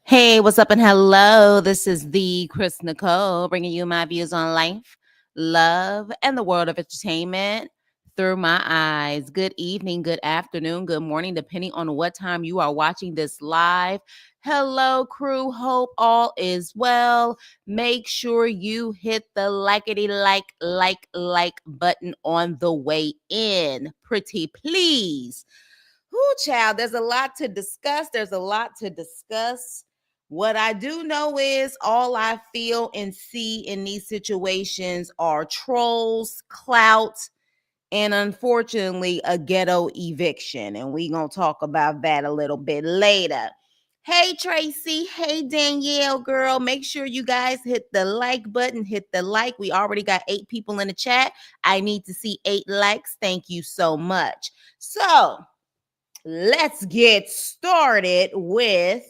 Hey, what's up and hello. This is the Chris Nicole bringing you my views on life, love, and the world of entertainment through my eyes. Good evening, good afternoon, good morning, depending on what time you are watching this live. Hello, crew. Hope all is well. Make sure you hit the likety like button on the way in. Pretty please. Whoo, child, there's a lot to discuss. What I do know is all I feel and see in these situations are trolls, clout, and unfortunately, a ghetto eviction. And we're going to talk about that a little bit later. Hey, Tracy. Hey, Danielle, girl. Make sure you guys hit the like button. Hit the like. We already got 8 people in the chat. I need to see 8 likes. Thank you so much. So, let's get started with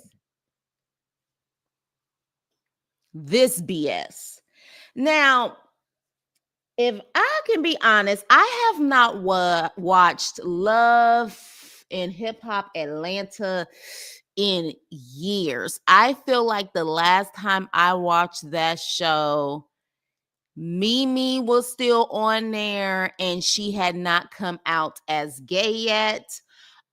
this BS. Now, if I can be honest, I have not watched Love in Hip Hop Atlanta in years. I feel like the last time I watched that show, Mimi was still on there and she had not come out as gay yet.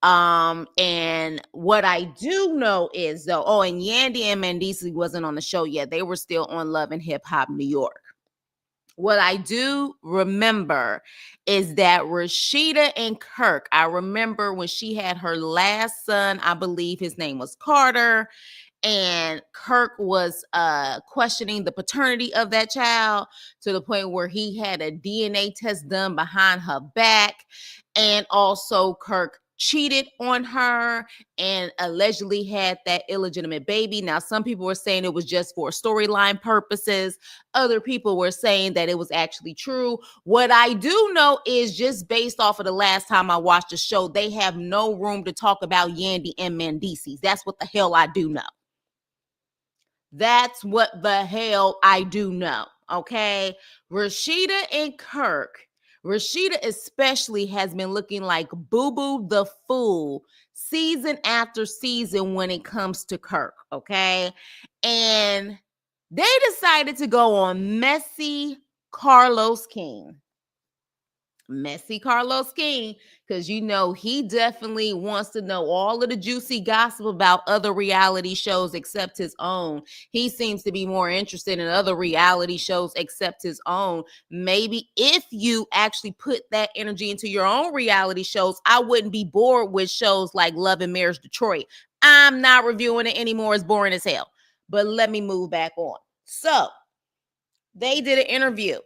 And what I do know is though, and Yandy and Mendici wasn't on the show yet. They were still on Love and Hip Hop New York. What I do remember is that Rasheeda and Kirk, I remember when she had her last son, I believe his name was Carter, and Kirk was questioning the paternity of that child to the point where he had a DNA test done behind her back. And also Kirk cheated on her and allegedly had that illegitimate baby. Now, some people were saying it was just for storyline purposes. Other people were saying that it was actually true. What I do know is just based off of the last time I watched the show, they have no room to talk about Yandy and Mendici. That's what the hell I do know. That's what the hell I do know. Okay. Rasheeda and Kirk. Rasheeda especially has been looking like Boo Boo the Fool season after season when it comes to Kirk. Okay. And they decided to go on Messy Carlos King. Messy Carlos King, because you know he definitely wants to know all of the juicy gossip about other reality shows except his own. He seems to be more interested in other reality shows except his own. Maybe if you actually put that energy into your own reality shows, I wouldn't be bored with shows like Love and Marriage Detroit. I'm not reviewing it anymore. It's boring as hell. But let me move back on. So they did an interview.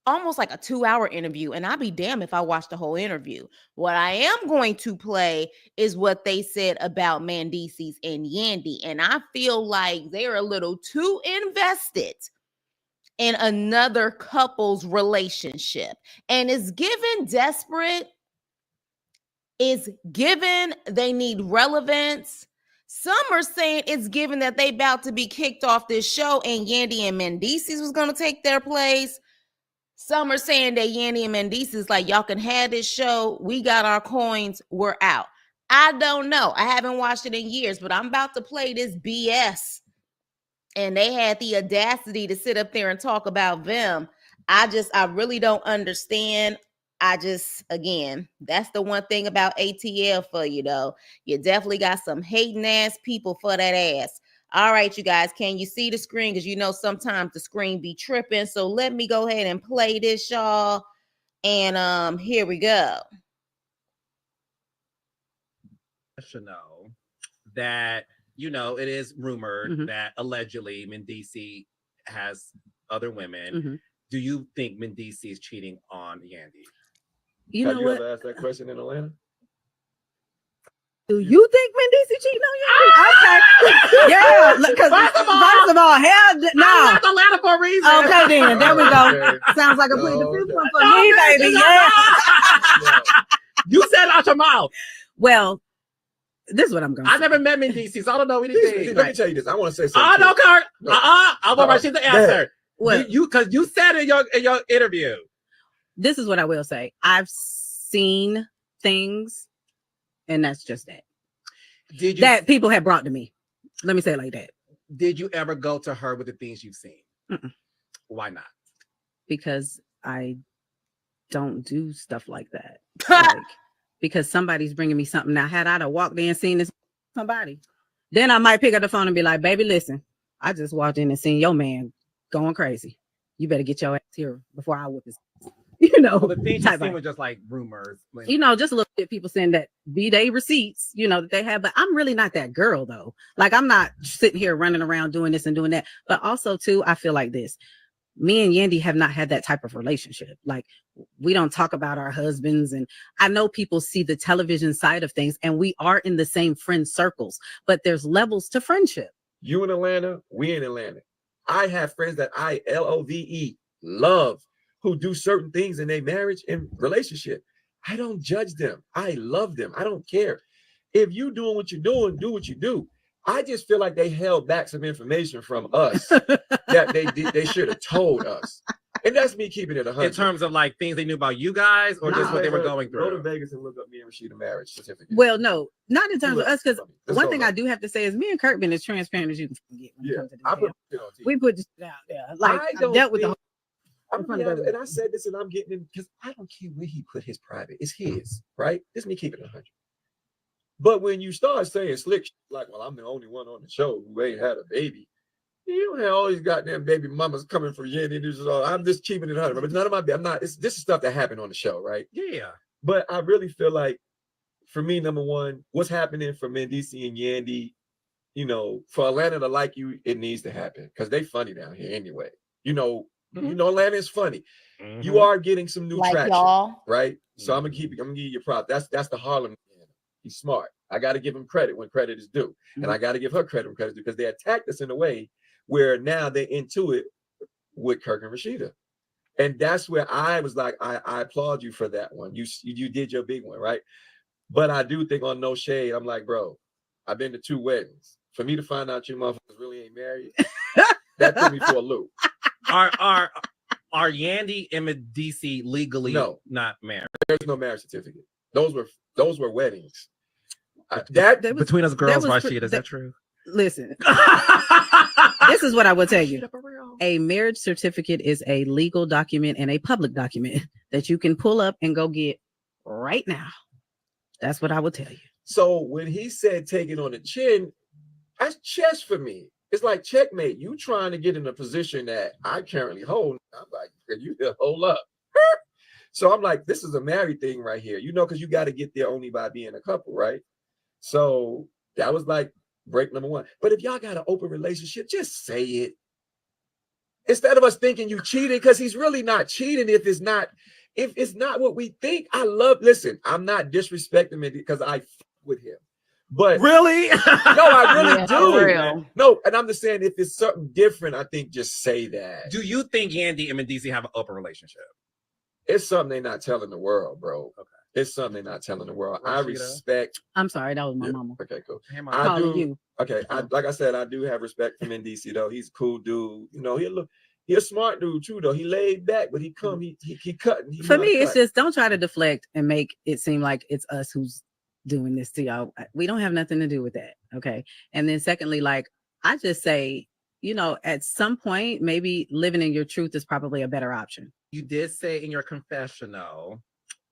Almost like a 2-hour interview, and I'll be damned if I watch the whole interview. What I am going to play is what they said about Mendicis and Yandy, and I feel like they're a little too invested in another couple's relationship, and it's given desperate, it's given they need relevance. Some are saying it's given that they about to be kicked off this show and Yandy and Mendicis was going to take their place. Some are saying that Yandy and Mendici is like, y'all can have this show. We got our coins. We're out. I don't know. I haven't watched it in years, but I'm about to play this BS. And they had the audacity to sit up there and talk about them. I really don't understand. Again, that's the one thing about ATL for you, though. You definitely got some hating ass people for that ass. All right, you guys, can you see the screen? Because you know sometimes the screen be tripping. So let me go ahead and play this, y'all. And here we go. Know that, you know, it is rumored that allegedly Mendici has other women. Do you think Mendici is cheating on Yandy? Have you ever asked that question in Atlanta? Do you think Mendici cheating on you? Okay. Yeah. Because first of all, hell no. I left Atlanta for a reason. Okay, then. There we go. Okay. Sounds like a pretty defense one for me, baby. Yeah. You said it out your mouth. Well, this is what I'm going to say. I never met Mendici, so I don't know anything. Let me tell you this. I want to say something. Oh, no, Kurt. I want Rasheeda to answer. Because you said it in your interview. This is what I will say. I've seen things, and that's just that. That people have brought to me. Let me say it like that. Did you ever go to her with the things you've seen? Mm-mm. Why not? Because I don't do stuff like that. Like, because somebody's bringing me something. Now, had I walked in and seen this somebody, then I might pick up the phone and be like, baby, listen, I just walked in and seen your man going crazy. You better get your ass here before I whip his. Well, the things you seen were just like rumors. Just a little bit people saying that B-Day receipts, that they have. But I'm really not that girl, though. Like, I'm not sitting here running around doing this and doing that. But also, too, I feel like this. Me and Yandy have not had that type of relationship. Like, we don't talk about our husbands. And I know people see the television side of things, and we are in the same friend circles. But there's levels to friendship. You in Atlanta, we in Atlanta. I have friends that I love who do certain things in their marriage and relationship. I don't judge them. I love them. I don't care. If you doing what you're doing, do what you do. I just feel like they held back some information from us that they should have told us. And that's me keeping it 100. In terms of like things they knew about you guys, or just what they were going through? Go to Vegas and look up me and Rasheeda marriage certificate. Well, no, not in terms of us, because one thing I do have to say is me and Kirk been as transparent as you can get. We put this out there. Like, I dealt with the whole. And I said this, and I'm getting in because I don't care where he put his private. It's his, right? This is me keeping it 100. But when you start saying slick, like, well, I'm the only one on the show who ain't had a baby. You don't have all these goddamn baby mamas coming for Yandy. I'm just keeping it 100. But none of my, I'm not. This is stuff that happened on the show, right? Yeah. But I really feel like, for me, number one, what's happening for Mendeecees and Yandy, for Atlanta to like you, it needs to happen because they funny down here anyway. Atlanta is funny. Mm-hmm. You are getting some new traction, y'all. Right? So I'm gonna give you your prop. That's the Harlem. He's smart. I got to give him credit when credit is due, and I got to give her credit when credit is due because they attacked us in a way where now they're into it with Kirk and Rasheeda, and that's where I was like, I applaud you for that one. You did your big one, right? But I do think on No Shade, I'm like, bro, I've been to 2 weddings. For me to find out you motherfuckers really ain't married, that put me for a loop. Are Yandy and Mendeecees legally not married? There's no marriage certificate. Those were weddings. Between us girls, Rasheeda, is that true? Listen, this is what I will tell you. A marriage certificate is a legal document and a public document that you can pull up and go get right now. That's what I will tell you. So when he said take it on the chin, that's chess for me. It's like checkmate. You trying to get in a position that I currently hold. I'm like, you hold up. So I'm like, this is a married thing right here, because you got to get there only by being a couple, right? So that was like break number 1. But if y'all got an open relationship, just say it. Instead of us thinking you cheated, because he's really not cheating if it's not what we think. Listen, I'm not disrespecting him because I with him. But really? No, I really do. No, and I'm just saying if it's something different, I think just say that. Do you think Yandy and Mendeecees have an open relationship? It's something they're not telling the world, bro. Okay. It's something they're not telling the world. I respect. I'm sorry, that was my mama. Okay, cool. I do. You. Okay, like I said, I do have respect for Mendeecees though. He's a cool dude. He's a smart dude too though. He laid back, but he cutting. For me, it's just don't try to deflect and make it seem like it's us who's doing this to y'all. We don't have nothing to do with that. Okay. And then secondly, like I just say, at some point, maybe living in your truth is probably a better option. You did say in your confessional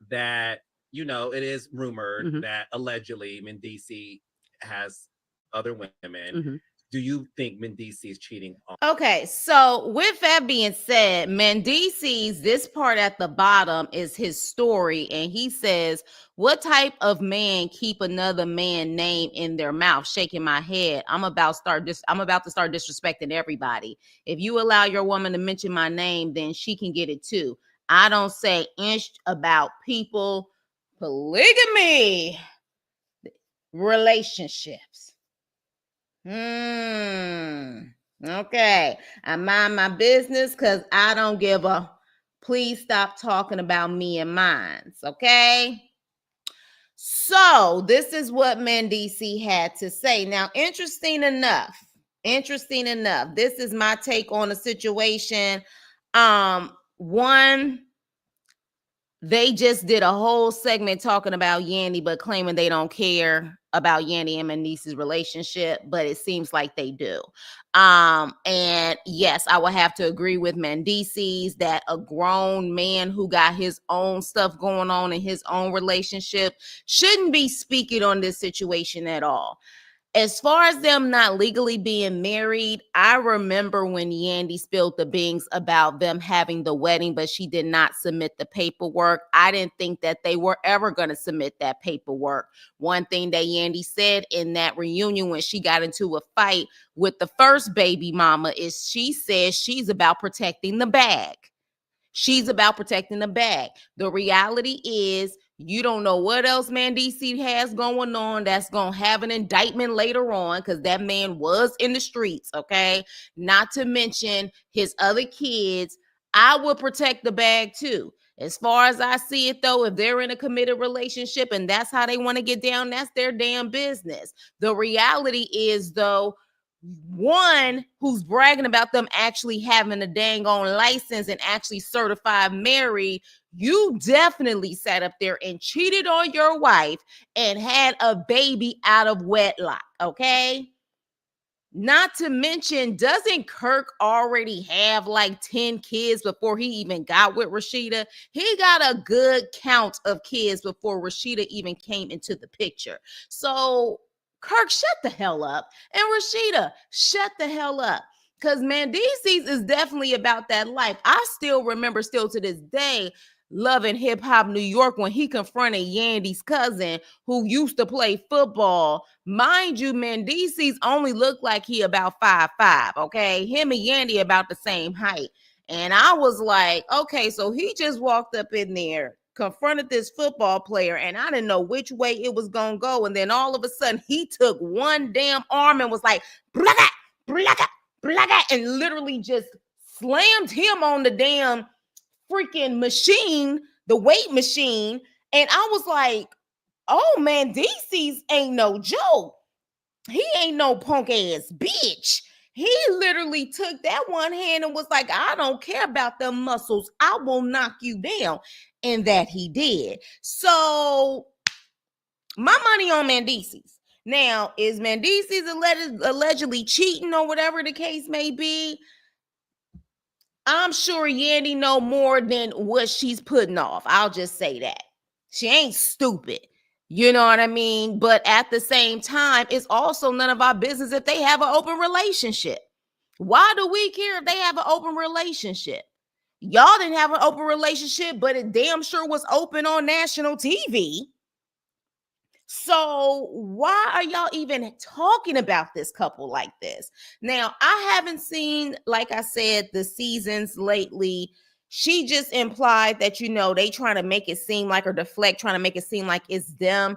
that, it is rumored that allegedly Mendeecees has other women. Mm-hmm. Do you think Mendeecees is cheating on? Okay, so with that being said, Mendeecees, this part at the bottom is his story, and he says, "What type of man keep another man name in their mouth?" Shaking my head. I'm about to start disrespecting everybody. If you allow your woman to mention my name, then she can get it too. I don't say inch about people, polygamy, relationships. Okay. I mind my business because I don't give a. Please stop talking about me and mine. Okay. So this is what Mendeecees had to say. Now, interesting enough, this is my take on the situation. One, they just did a whole segment talking about Yandy, but claiming they don't care about Yandy and Manice's relationship, but it seems like they do. And yes, I would have to agree with Mendices that a grown man who got his own stuff going on in his own relationship shouldn't be speaking on this situation at all. As far as them not legally being married, I remember when Yandy spilled the beans about them having the wedding, but she did not submit the paperwork. I didn't think that they were ever going to submit that paperwork. One thing that Yandy said in that reunion when she got into a fight with the first baby mama is she says she's about protecting the bag. She's about protecting the bag. The reality is you don't know what else Mendici has going on that's going to have an indictment later on because that man was in the streets, okay? Not to mention his other kids. I would protect the bag too. As far as I see it, though, if they're in a committed relationship and that's how they want to get down, that's their damn business. The reality is, though, one who's bragging about them actually having a dang on license and actually certified married, you definitely sat up there and cheated on your wife and had a baby out of wedlock, okay? Not to mention, doesn't Kirk already have like 10 kids before he even got with Rasheeda? He got a good count of kids before Rasheeda even came into the picture. So Kirk, shut the hell up. And Rasheeda, shut the hell up. Because Mendices is definitely about that life. I still remember, still to this day, Loving Hip Hop New York when he confronted Yandy's cousin who used to play football. Mind you, Mendices only looked like he about 5'5", okay? Him and Yandy about the same height. And I was like, okay, so he just walked up in there, confronted this football player, and I didn't know which way it was going to go. And then all of a sudden, he took one damn arm and was like, blaka, blaka, blaka, and literally just slammed him on the damn freaking machine, the weight machine. And I was like, oh man, DC's ain't no joke. He ain't no punk ass bitch. He literally took that one hand and was like, I don't care about them muscles. I will knock you down. And that he did. So my money on Mendices. Now, is Mendices allegedly cheating or whatever the case may be? I'm sure Yandy know more than what she's putting off. I'll just say that. She ain't stupid. You know what I mean? But at the same time, it's also none of our business if they have an open relationship. Why do we care if they have an open relationship? Y'all didn't have an open relationship, but it damn sure was open on national TV. So why are y'all even talking about this couple like this? Now, I haven't seen, like I said, the seasons lately. She just implied that, you know, they trying to make it seem like, or deflect, trying to make it seem like it's them.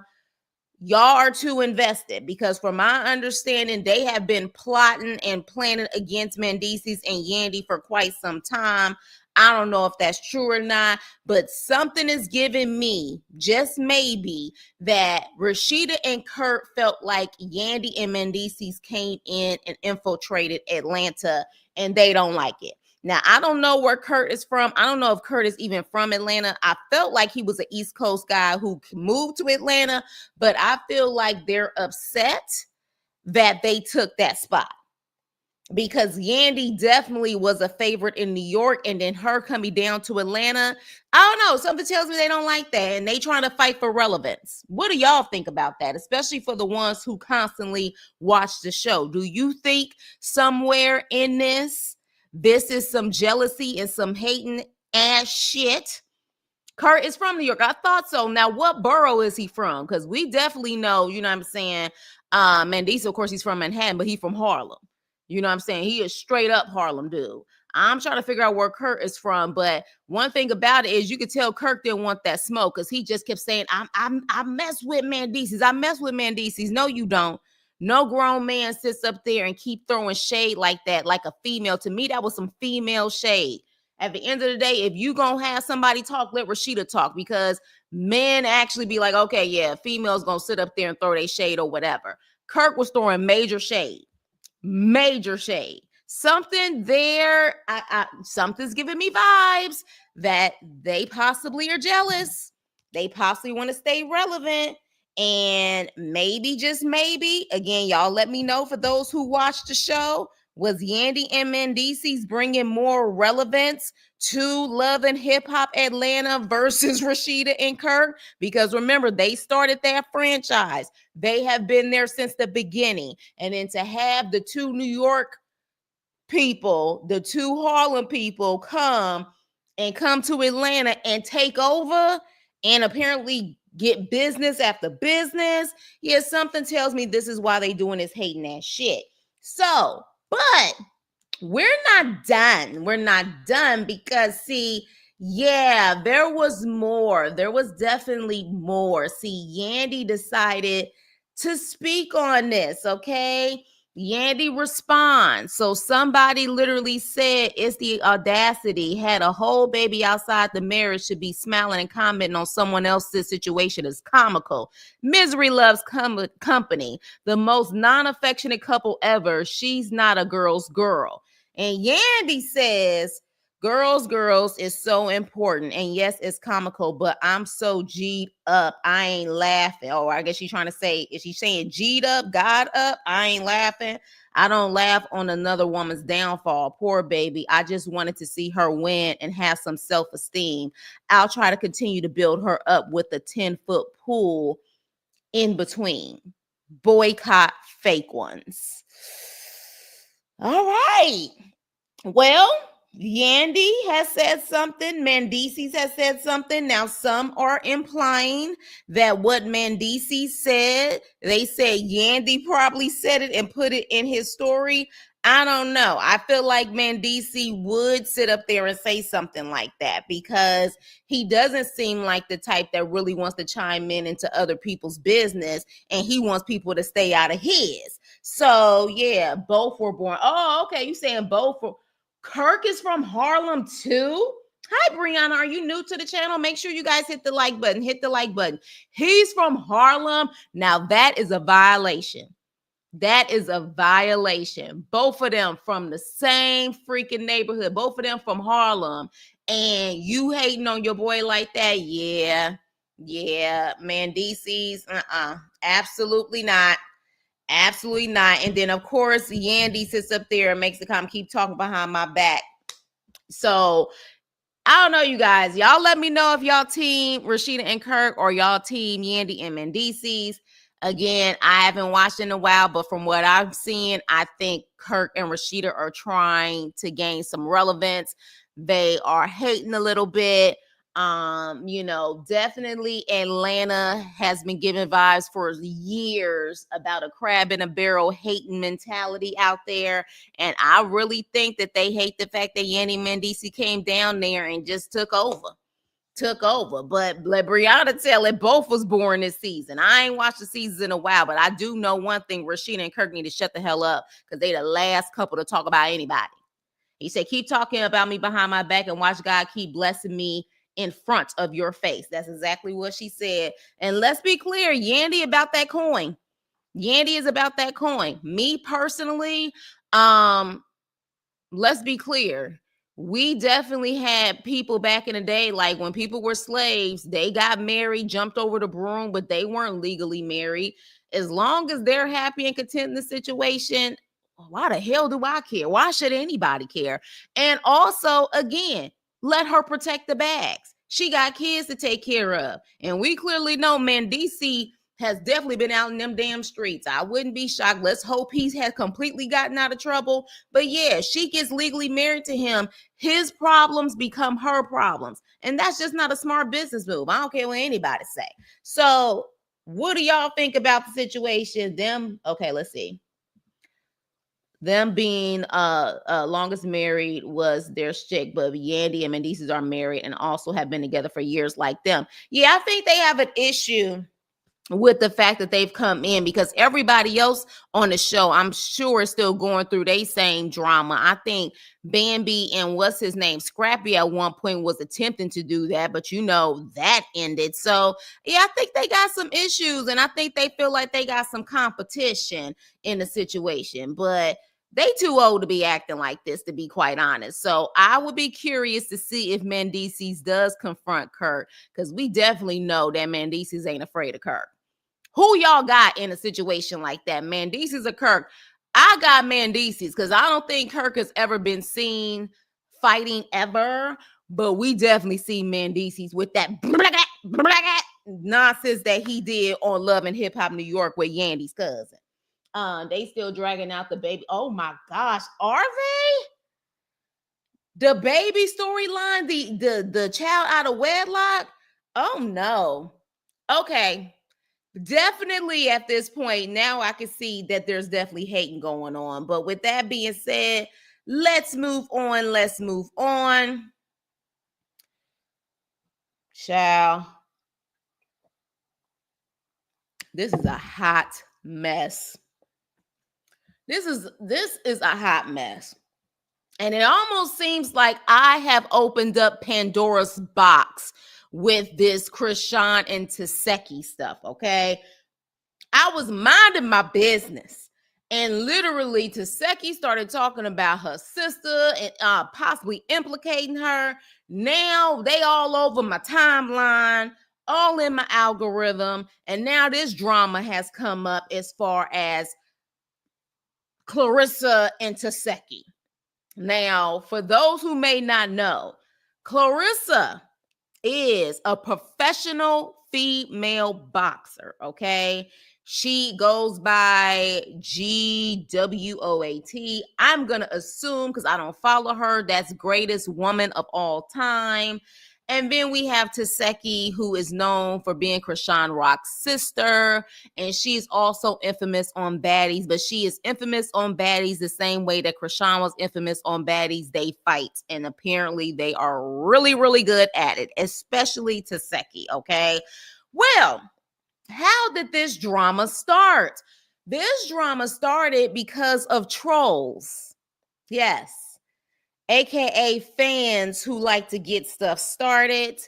Y'all are too invested because from my understanding, they have been plotting and planning against Mendices and Yandy for quite some time. I don't know if that's true or not, but something is giving me, just maybe, that Rasheeda and Kurt felt like Yandy and Mendices came in and infiltrated Atlanta and they don't like it. Now, I don't know where Kurt is from. I don't know if Kurt is even from Atlanta. I felt like he was an East Coast guy who moved to Atlanta, but I feel like they're upset that they took that spot. Because Yandy definitely was a favorite in New York, and then her coming down to Atlanta. I don't know. Something tells me they don't like that, and they trying to fight for relevance. What do y'all think about that? Especially for the ones who constantly watch the show. Do you think somewhere in this is some jealousy and some hating ass shit? Kurt is from New York. I thought so. Now, what borough is he from? Because we definitely know, you know what I'm saying? Mendices, of course, he's from Manhattan, but he's from Harlem. You know what I'm saying? He is straight up Harlem dude. I'm trying to figure out where Kirk is from, but one thing about it is you could tell Kirk didn't want that smoke because he just kept saying, I mess with Mendices. I mess with Mendices. No, you don't. No grown man sits up there and keep throwing shade like that, like a female. To me, that was some female shade. At the end of the day, if you gonna have somebody talk, let Rasheeda talk, because men actually be like, okay, yeah, females gonna sit up there and throw their shade or whatever. Kirk was throwing major shade. something there. Something's giving me vibes that they possibly are jealous. They possibly want to stay relevant. And maybe, just maybe, again, y'all let me know for those who watched the show, was Yandy and Mendeecees bringing more relevance to Love and Hip Hop Atlanta versus Rasheeda and Kirk? Because remember, they started that franchise. They have been there since the beginning. And then to have the two New York people, the two Harlem people come to Atlanta and take over and apparently get business after business. Yeah, something tells me this is why they doing this hating ass shit. So, but we're not done. We're not done because, see, yeah, there was more. There was definitely more. See, Yandy decided to speak on this, okay? Yandy responds. So somebody literally said, it's the audacity, had a whole baby outside the marriage, should be smiling and commenting on someone else's situation is comical. Misery loves company. The most non-affectionate couple ever. She's not a girl's girl. And Yandy says, girls is so important. And yes, it's comical, but I'm so G'd up. I ain't laughing. Oh, I guess she's trying to say, is she saying G'd up, God up? I ain't laughing. I don't laugh on another woman's downfall. Poor baby. I just wanted to see her win and have some self-esteem. I'll try to continue to build her up with a 10-foot pool in between. Boycott fake ones. All right. Well, Yandy has said something. Mendeecees has said something. Now, some are implying that what Mendeecees said, they said Yandy probably said it and put it in his story. I don't know. I feel like Mendeecees would sit up there and say something like that because he doesn't seem like the type that really wants to chime in into other people's business, and he wants people to stay out of his. So, yeah, both were born. Oh, okay. You saying both were. Kirk is from Harlem too? Hi, Brianna. Are you new to the channel? Make sure you guys hit the like button. Hit the like button. He's from Harlem. Now, that is a violation. That is a violation. Both of them from the same freaking neighborhood. Both of them from Harlem. And you hating on your boy like that? Yeah. Yeah. Mendeecees. Absolutely not. Absolutely not. And then, of course, Yandy sits up there and makes the comment, keep talking behind my back. So, I don't know, you guys. Y'all let me know if y'all team Rasheeda and Kirk or y'all team Yandy and Mendeecees. Again, I haven't watched in a while, but from what I've seen, I think Kirk and Rasheeda are trying to gain some relevance. They are hating a little bit. Definitely Atlanta has been giving vibes for years about a crab in a barrel hating mentality out there. And I really think that they hate the fact that Yandy Mendeecees came down there and just took over. But let Brianna tell it, both was born this season. I ain't watched the seasons in a while, but I do know one thing. Rasheeda and Kirk need to shut the hell up because they the last couple to talk about anybody. He said, keep talking about me behind my back and watch God keep blessing me in front of your face. That's exactly what she said. And let's be clear, Yandy about that coin. Yandy is about that coin. Me personally, let's be clear. We definitely had people back in the day, like when people were slaves, they got married, jumped over the broom, but they weren't legally married. As long as they're happy and content in the situation, why the hell do I care? Why should anybody care? And also, again, let her protect the bags. She got kids to take care of. And we clearly know Mendeecees has definitely been out in them damn streets. I wouldn't be shocked. Let's hope he has completely gotten out of trouble. But yeah, she gets legally married to him. His problems become her problems. And that's just not a smart business move. I don't care what anybody say. So what do y'all think about the situation? Let's see. Them being longest married was their shtick, but Yandy and Mendeecees are married and also have been together for years like them. Yeah, I think they have an issue with the fact that they've come in because everybody else on the show, I'm sure, is still going through their same drama. I think Bambi and what's his name, Scrappy, at one point was attempting to do that, but that ended. So yeah, I think they got some issues, and I think they feel like they got some competition in the situation. But They too old to be acting like this, to be quite honest. So I would be curious to see if Mendices does confront Kirk, because we definitely know that Mendices ain't afraid of Kirk. Who y'all got in a situation like that, Mendices or Kirk? I got Mendices because I don't think Kirk has ever been seen fighting ever, but we definitely see Mendices with that nonsense that he did on Love and Hip Hop New York with Yandy's cousin. They still dragging out the baby. Oh my gosh, are they? The baby storyline, the child out of wedlock. Oh no. Okay. Definitely at this point, now I can see that there's definitely hating going on. But with that being said, let's move on. Let's move on. Child. This is a hot mess. This is a hot mess. And it almost seems like I have opened up Pandora's box with this Chrisean and Tesehki stuff, okay? I was minding my business, and literally Tesehki started talking about her sister and possibly implicating her. Now they all over my timeline, all in my algorithm, and now this drama has come up as far as Claressa and Tesehki. Now, for those who may not know, Claressa is a professional female boxer, okay? She goes by GWOAT. I'm going to assume, because I don't follow her, that's greatest woman of all time. And then we have Tesehki, who is known for being Chrisean Rock's sister. And she's also infamous on Baddies, but she is infamous on Baddies the same way that Chrisean was infamous on Baddies. They fight, and apparently they are really, really good at it, especially Tesehki, okay? Well, how did this drama start? This drama started because of trolls. Yes. AKA fans who like to get stuff started.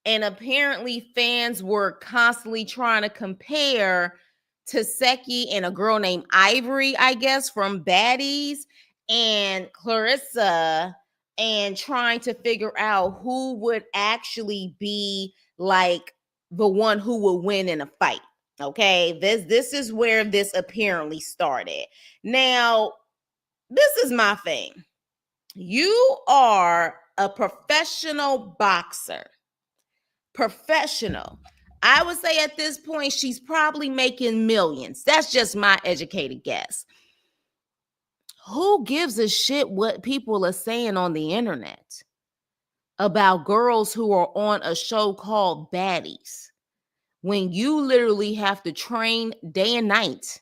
And apparently fans were constantly trying to compare Tesehki and a girl named Ivory, I guess, from Baddies, and Claressa, and trying to figure out who would actually be like the one who will win in a fight. Okay, this is where this apparently started. Now, this is my thing. You are a professional boxer. Professional. I would say at this point, she's probably making millions. That's just my educated guess. Who gives a shit what people are saying on the internet about girls who are on a show called Baddies, when you literally have to train day and night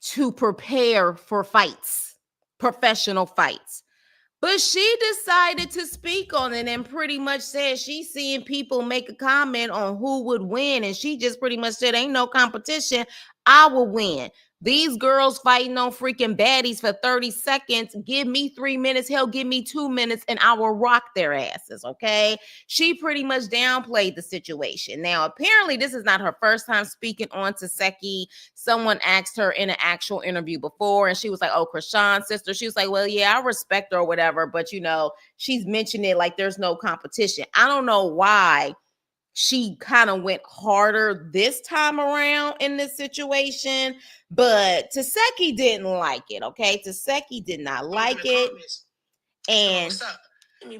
to prepare for fights, professional fights? But she decided to speak on it and pretty much said she's seeing people make a comment on who would win. And she just pretty much said, ain't no competition. I will win. These girls fighting on freaking Baddies for 30 seconds. Give me 3 minutes. Hell, give me 2 minutes and I will rock their asses, okay? She pretty much downplayed the situation. Now, apparently, this is not her first time speaking on Tesehki. Someone asked her in an actual interview before, and she was like, oh, Chrisean's sister. She was like, well, yeah, I respect her or whatever, but, you know, she's mentioned it like there's no competition. I don't know why she kind of went harder this time around in this situation, but Tesehki didn't like it, okay? Tesehki did not like it. And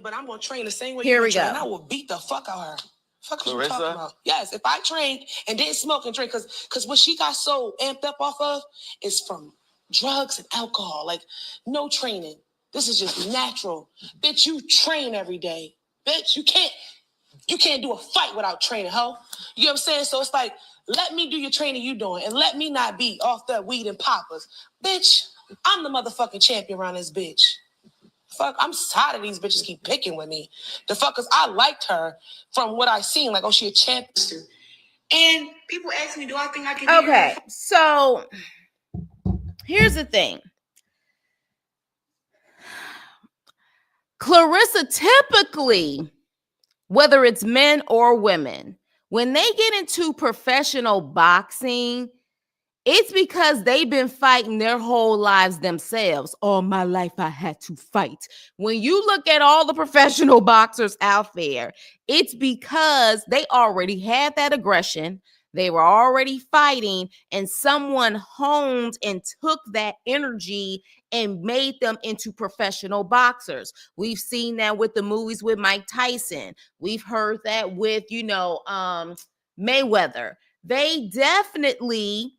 but I'm gonna train the same way. Here we go. And I will beat the fuck out of her. Fuck what you talking about? Yes, if I trained and didn't smoke and drink, because what she got so amped up off of is from drugs and alcohol. Like, no training. This is just natural. Bitch, you train every day. Bitch, you can't do a fight without training, ho. You know what I'm saying? So it's like, let me do your training you doing, and let me not be off that weed and poppers. Bitch, I'm the motherfucking champion around this bitch. Fuck, I'm tired of these bitches keep picking with me. The fuckers, I liked her from what I seen. Like, oh, she a champion. And people ask me, do I think I can be okay, so here's the thing. Claressa typically, whether it's men or women, when they get into professional boxing, It's because they've been fighting their whole lives themselves. All my life, I had to fight. When you look at all the professional boxers out there, it's because they already had that aggression. They were already fighting, and someone honed and took that energy and made them into professional boxers. We've seen that with the movies with Mike Tyson. We've heard that with, Mayweather. They definitely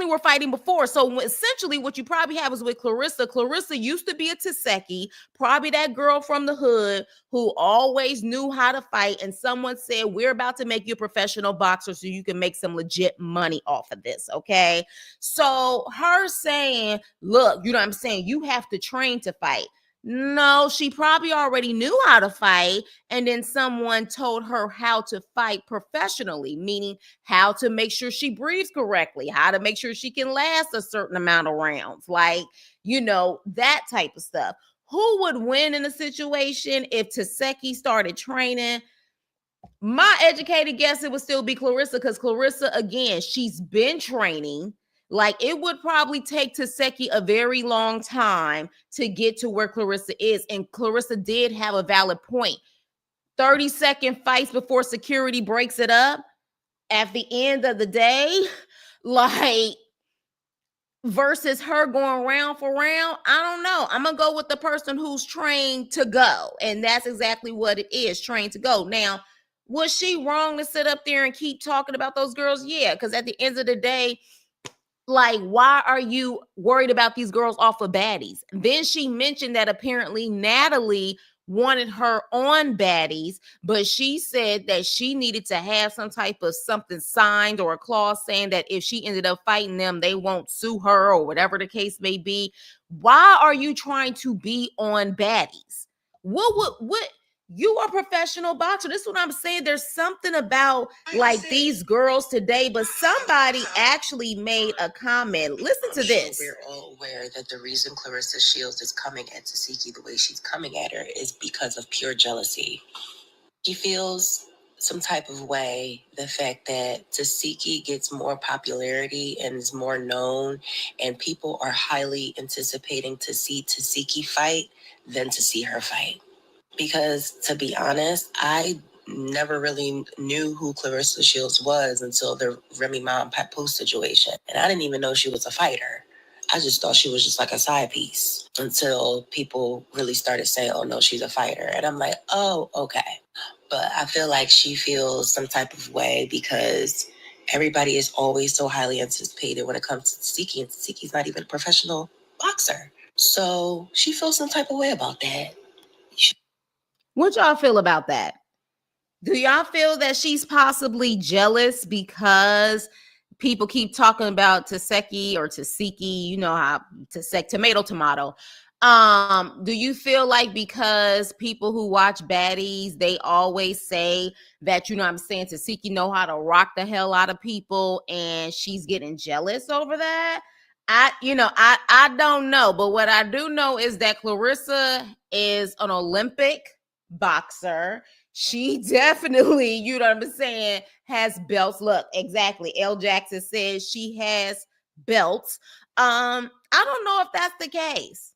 were fighting before. So essentially what you probably have is with Claressa. Claressa used to be a Tesehki, probably that girl from the hood who always knew how to fight. And someone said, we're about to make you a professional boxer so you can make some legit money off of this. Okay. So her saying, look, you know what I'm saying? You have to train to fight. No, she probably already knew how to fight. And then someone told her how to fight professionally, meaning how to make sure she breathes correctly, how to make sure she can last a certain amount of rounds, that type of stuff. Who would win in a situation if Tesehki started training? My educated guess, it would still be Claressa, because Claressa, again, she's been training. Like, it would probably take Tesehki a very long time to get to where Claressa is. And Claressa did have a valid point. 30-second fights before security breaks it up. At the end of the day, versus her going round for round, I don't know. I'm going to go with the person who's trained to go. And that's exactly what it is, trained to go. Now, was she wrong to sit up there and keep talking about those girls? Yeah, because at the end of the day, why are you worried about these girls off of baddies? Then she mentioned that apparently Natalie wanted her on baddies, but she said that she needed to have some type of something signed or a clause saying that if she ended up fighting them, they won't sue her or whatever the case may be. Why are you trying to be on baddies? What you are a professional boxer. This is what I'm saying. There's something about these girls today, but somebody actually made a comment. Listen to this. We're all aware that the reason Claressa Shields is coming at Tesehki the way she's coming at her is because of pure jealousy. She feels some type of way, the fact that Tesehki gets more popularity and is more known, and people are highly anticipating to see Tesehki fight than to see her fight. Because, to be honest, I never really knew who Claressa Shields was until the Remy Ma and Papoose situation. And I didn't even know she was a fighter. I just thought she was just like a side piece until people really started saying, oh, no, she's a fighter. And I'm like, oh, okay. But I feel like she feels some type of way because everybody is always so highly anticipated when it comes to Tesehki. And Tesehki's not even a professional boxer. So she feels some type of way about that. What y'all feel about that? Do y'all feel that she's possibly jealous because people keep talking about Tesehki or Tesehki, you know how Tesehki, tomato. Do you feel like because people who watch baddies, they always say that, you know what I'm saying, Tesehki know how to rock the hell out of people and she's getting jealous over that? I don't know, but what I do know is that Claressa is an Olympic boxer. She definitely, you know what I'm saying, has belts. Look, exactly. L. Jackson says she has belts. I don't know if that's the case.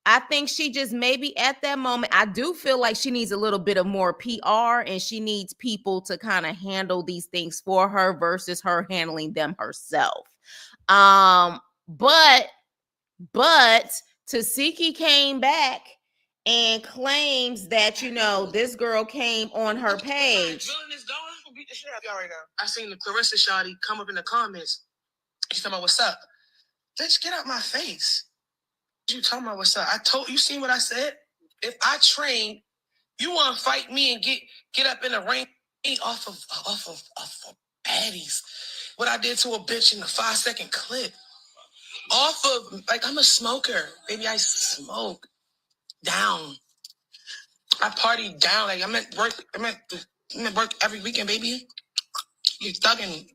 I think she just maybe at that moment, I do feel like she needs a little bit of more PR and she needs people to kind of handle these things for her versus her handling them herself. But Tesehki came back and claims that, this girl came on her page. I seen the Claressa shawty come up in the comments. She's talking about, what's up? Bitch, get out my face. You talking about what's up? I told you, seen what I said? If I train, you want to fight me and get up in the ring off of baddies. What I did to a bitch in a 5-second clip. Off of, I'm a smoker. Baby, I smoke down. I party down. I'm at work. I'm at work every weekend, baby. You're thugging.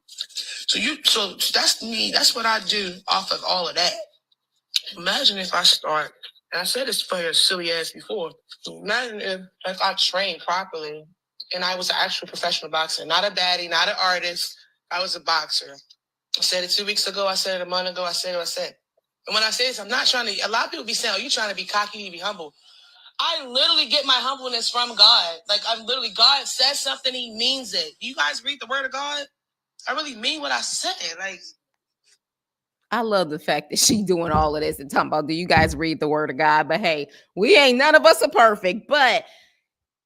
So that's me. That's what I do off of all of that. Imagine if I start, and I said this for your silly ass before. Imagine if I trained properly and I was an actual professional boxer, not a baddie, not an artist. I was a boxer. I said it 2 weeks ago. I said it a month ago. I said what I said. And when I say this, I'm not trying to, a lot of people be saying, oh, you trying to be cocky, you be humble. I literally get my humbleness from God. Like, I'm literally, God says something, he means it. You guys read the word of God? I really mean what I said. Like, I love the fact that she doing all of this and talking about, do you guys read the word of God? But hey, we ain't, none of us are perfect. But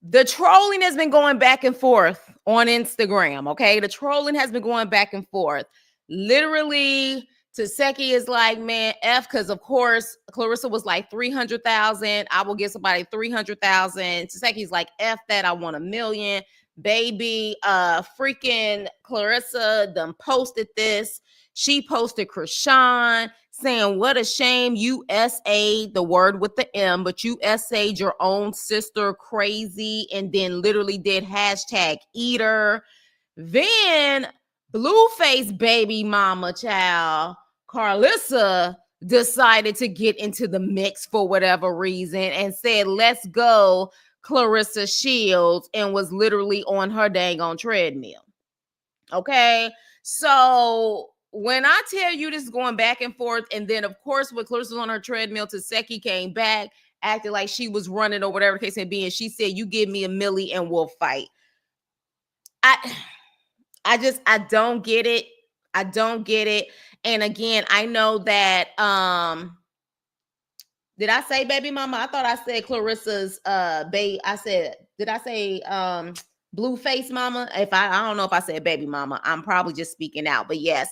the trolling has been going back and forth on Instagram, okay? The trolling has been going back and forth. Literally, Tesehki is like, man, F, because of course, Claressa was like 300,000. I will get somebody 300,000. Teseki's like, F that, I want $1 million. Baby, freaking Claressa done posted this. She posted Chrisean saying, what a shame you SA'd, the word with the M, but you SA'd your own sister crazy, and then literally did hashtag eater. Then Blueface baby mama child, Claressa, decided to get into the mix for whatever reason and said, let's go Claressa Shields, and was literally on her dang on treadmill. Okay, so when I tell you this is going back and forth, and then of course when Claressa was on her treadmill, Tesehki came back, acted like she was running or whatever the case may be, and she said, you give me $1 million and we'll fight. I don't get it. I don't get it. And again, I know that did I say baby mama? I thought I said Claressa's baby. I said, did I say Blueface mama? If I don't know if I said baby mama, I'm probably just speaking out. But yes,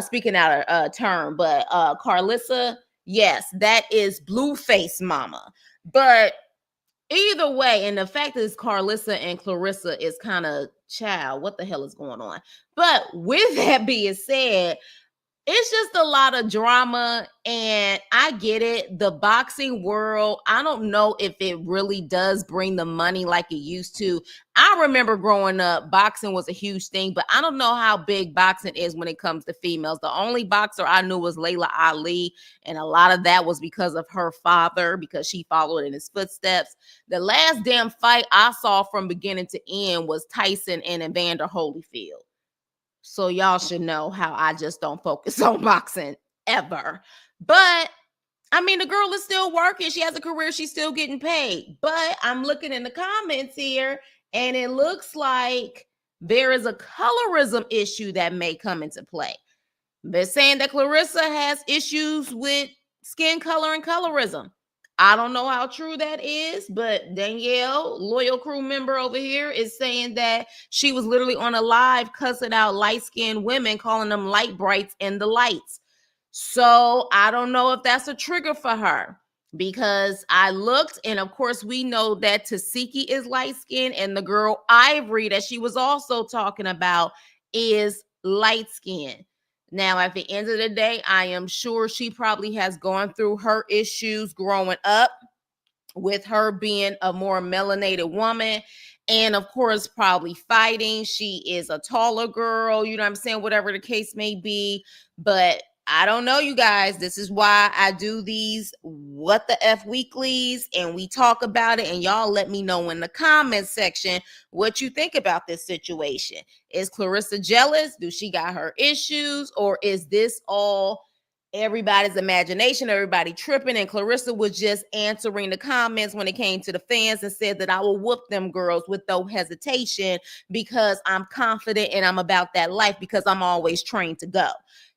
speaking out a term. But Claressa, yes, that is Blueface mama. But either way, and the fact is Claressa and Claressa is kind of child. What the hell is going on? But with that being said, it's just a lot of drama, and I get it. The boxing world, I don't know if it really does bring the money like it used to. I remember growing up, boxing was a huge thing, but I don't know how big boxing is when it comes to females. The only boxer I knew was Layla Ali, and a lot of that was because of her father, because she followed in his footsteps. The last damn fight I saw from beginning to end was Tyson and Evander Holyfield. So y'all should know how I just don't focus on boxing ever. But I mean, the girl is still working. She has a career. She's still getting paid. But I'm looking in the comments here, and it looks like there is a colorism issue that may come into play. They're saying that Claressa has issues with skin color and colorism. I don't know how true that is, but Danielle, loyal crew member over here, is saying that she was literally on a live cussing out light-skinned women, calling them light brights in the lights. So I don't know if that's a trigger for her, because I looked, and of course we know that Tesehki is light-skinned, and the girl Ivory that she was also talking about is light-skinned. Now, at the end of the day, I am sure she probably has gone through her issues growing up with her being a more melanated woman, and of course, probably fighting. She is a taller girl, you know what I'm saying? Whatever the case may be. But I don't know, you guys. This is why I do these What the F weeklies, and we talk about it, and y'all let me know in the comment section what you think about this situation. Is Claressa jealous? Do she got her issues? Or is this all everybody's imagination, everybody tripping? And Claressa was just answering the comments when it came to the fans and said that I will whoop them girls with no hesitation, because I'm confident and I'm about that life, because I'm always trained to go.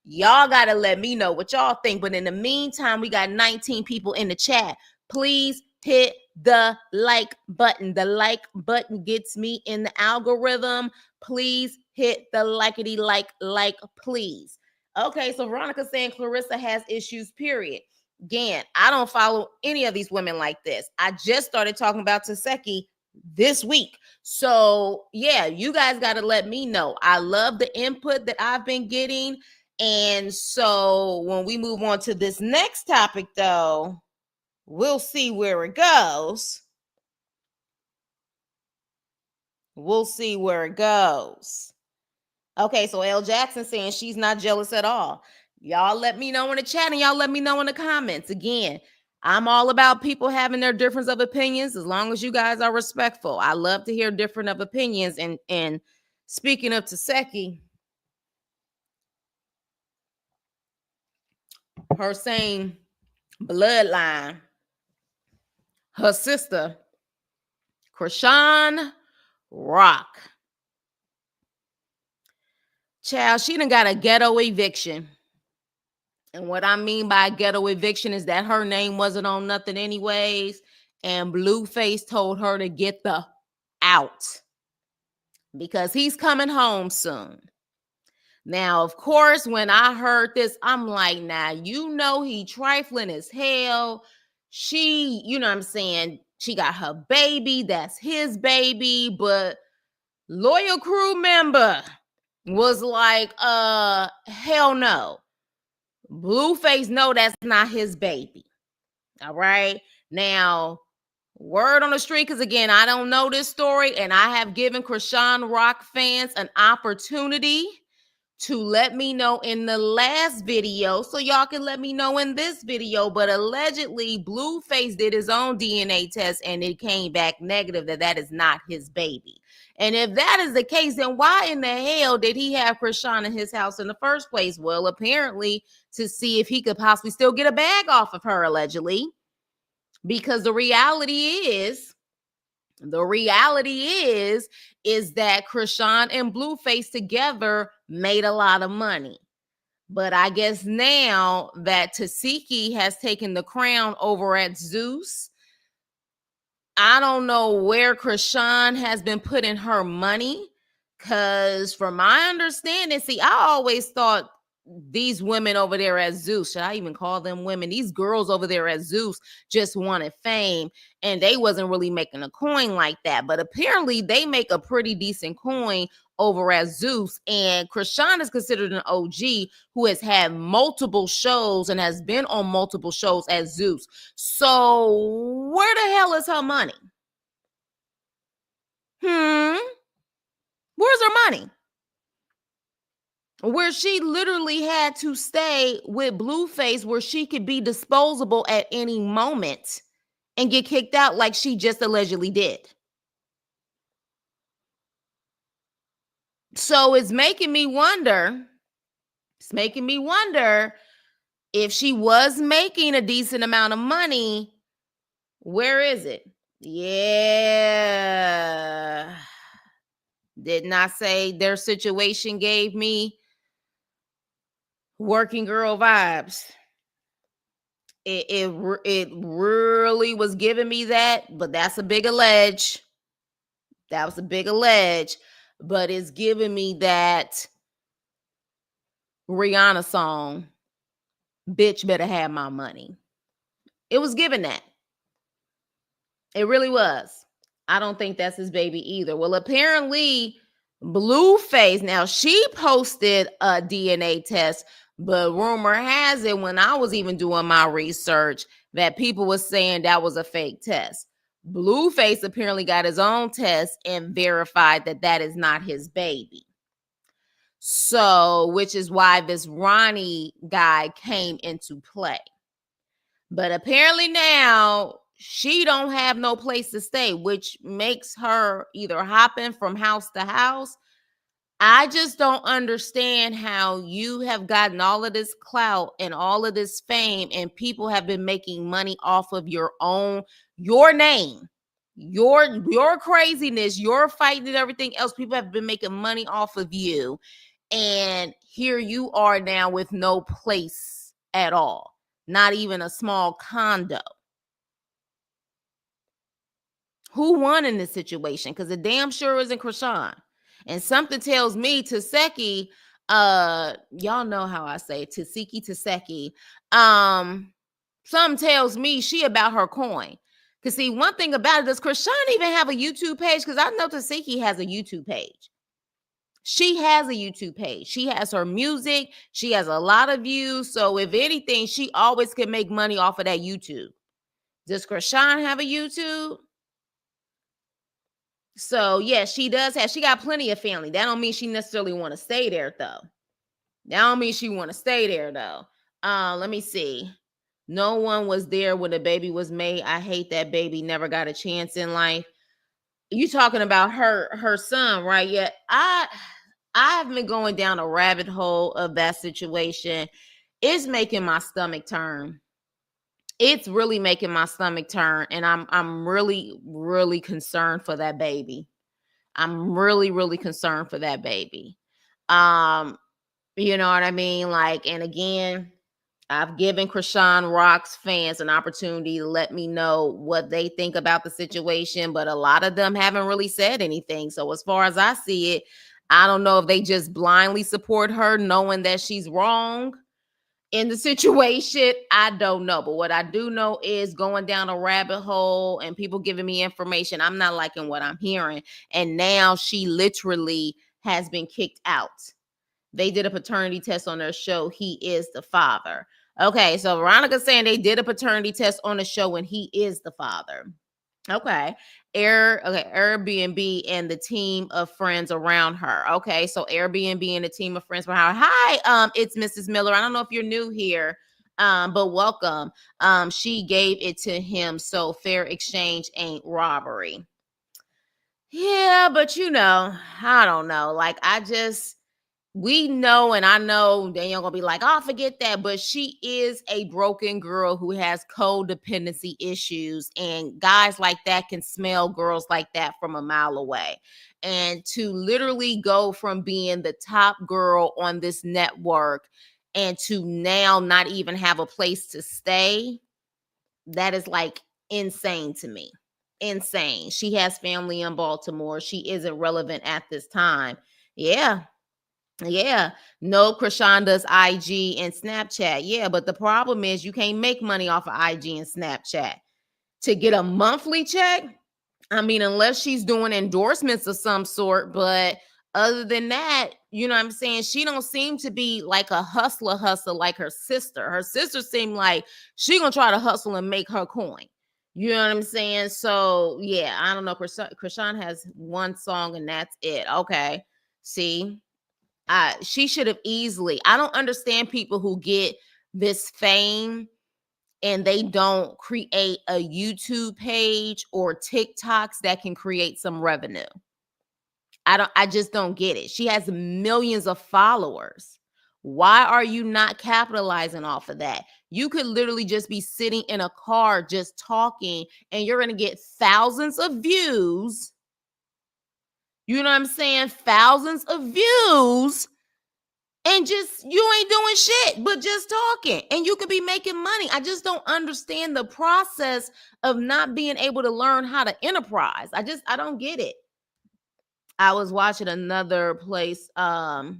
Y'all got to let me know what y'all think. But in the meantime, we got 19 people in the chat. Please hit the like button. The like button gets me in the algorithm. Please hit the likety like, please. Okay, so Veronica's saying Claressa has issues, period. Again, I don't follow any of these women like this. I just started talking about Tesehki this week. So yeah, you guys got to let me know. I love the input that I've been getting. And so when we move on to this next topic, though, we'll see where it goes. We'll see where it goes. Okay, so L. Jackson saying she's not jealous at all. Y'all let me know in the chat, and y'all let me know in the comments. Again, I'm all about people having their difference of opinions, as long as you guys are respectful. I love to hear different of opinions. And speaking of Tesehki, her same bloodline, her sister, Chrisean Rock. Child, she done got a ghetto eviction. And what I mean by ghetto eviction is that her name wasn't on nothing anyways. And Blueface told her to get the out because he's coming home soon. Now, of course, when I heard this, I'm like, nah, you know he trifling as hell. She, you know what I'm saying, she got her baby, that's his baby, but loyal crew member was like, hell no. Blueface, no, that's not his baby. All right. Now, word on the street, because again, I don't know this story, and I have given Chrisean Rock fans an opportunity to let me know in the last video, so y'all can let me know in this video. But allegedly, Blueface did his own DNA test, and it came back negative that is not his baby. And if that is the case, then why in the hell did he have Chrisean in his house in the first place? Well, apparently to see if he could possibly still get a bag off of her, allegedly. Because the reality is that Chrisean and Blueface together made a lot of money. But I guess now that Tesehki has taken the crown over at Zeus, I don't know where Chrisean has been putting her money, because from my understanding, see, I always thought these women over there at Zeus, should I even call them women? These girls over there at Zeus just wanted fame, and they wasn't really making a coin like that. But apparently they make a pretty decent coin over at Zeus, and Chrisean is considered an OG who has had multiple shows and has been on multiple shows at Zeus. So where the hell is her money? Where's her money? Where she literally had to stay with Blueface, where she could be disposable at any moment and get kicked out like she just allegedly did. So it's making me wonder if she was making a decent amount of money, where is it? Yeah. Did not say their situation gave me working girl vibes. It really was giving me that, but that's a big allege. That was a big allege, but it's giving me that Rihanna song, "Bitch Better Have My Money." It was giving that. It really was. I don't think that's his baby either. Well, apparently Blueface, now she posted a DNA test, but rumor has it, when I was even doing my research, that people were saying that was a fake test. Blueface apparently got his own test and verified that that is not his baby. So, which is why this Ronnie guy came into play. But apparently now she don't have no place to stay, which makes her either hopping from house to house. I just don't understand how you have gotten all of this clout and all of this fame, and people have been making money off of your name, your craziness, your fighting and everything else. People have been making money off of you. And here you are now with no place at all, not even a small condo. Who won in this situation? Because it damn sure isn't Chrisean. And something tells me Tesehki, y'all know how I say Tesehki. Something tells me she about her coin. Because see, one thing about it, does Chrisean even have a YouTube page? Because I know Tesehki has a YouTube page. She has a YouTube page. She has her music. She has a lot of views. So if anything, she always can make money off of that YouTube. Does Chrisean have a YouTube? So yeah, she got plenty of family. That don't mean she necessarily want to stay there though. Let me see. No one was there when the baby was made. I hate that baby never got a chance in life. You talking about her son, right? Yeah, I have been going down a rabbit hole of that situation. it's making my stomach turn. It's really making my stomach turn, and I'm really, really concerned for that baby. I'm really, really concerned for that baby. You know what I mean? Like, and again, I've given Chrisean Rock's fans an opportunity to let me know what they think about the situation, but a lot of them haven't really said anything. So as far as I see it, I don't know if they just blindly support her, knowing that she's wrong in the situation. I don't know. But what I do know is going down a rabbit hole and people giving me information, I'm not liking what I'm hearing. And now she literally has been kicked out. They did a paternity test on their show. He is the father. Okay, so Veronica's saying they did a paternity test on the show and he is the father. Okay. Airbnb and the team of friends around her. Okay, so Airbnb and the team of friends around her. Hi, it's Mrs. Miller. I don't know if you're new here, but welcome. She gave it to him, so fair exchange ain't robbery. Yeah, but you know, I don't know. Like, we know, and I know Danielle gonna be like, oh, forget that. But she is a broken girl who has codependency issues, and guys like that can smell girls like that from a mile away. And to literally go from being the top girl on this network and to now not even have a place to stay, that is like insane to me. Insane. She has family in Baltimore. She isn't relevant at this time. Yeah. No, Chrisean does IG and Snapchat. Yeah, but the problem is you can't make money off of IG and Snapchat. To get a monthly check, I mean, unless she's doing endorsements of some sort, but other than that, you know what I'm saying? She don't seem to be like a hustler like her sister. Her sister seemed like she gonna try to hustle and make her coin. You know what I'm saying? So yeah, I don't know. Chrisean has one song and that's it. Okay, see. She should have easily. I don't understand people who get this fame and they don't create a YouTube page or TikToks that can create some revenue. I just don't get it. She has millions of followers. Why are you not capitalizing off of that? You could literally just be sitting in a car just talking and you're going to get thousands of views. You know what I'm saying? Thousands of views. And just, you ain't doing shit, but just talking. And you could be making money. I just don't understand the process of not being able to learn how to enterprise. I don't get it. I was watching another place. I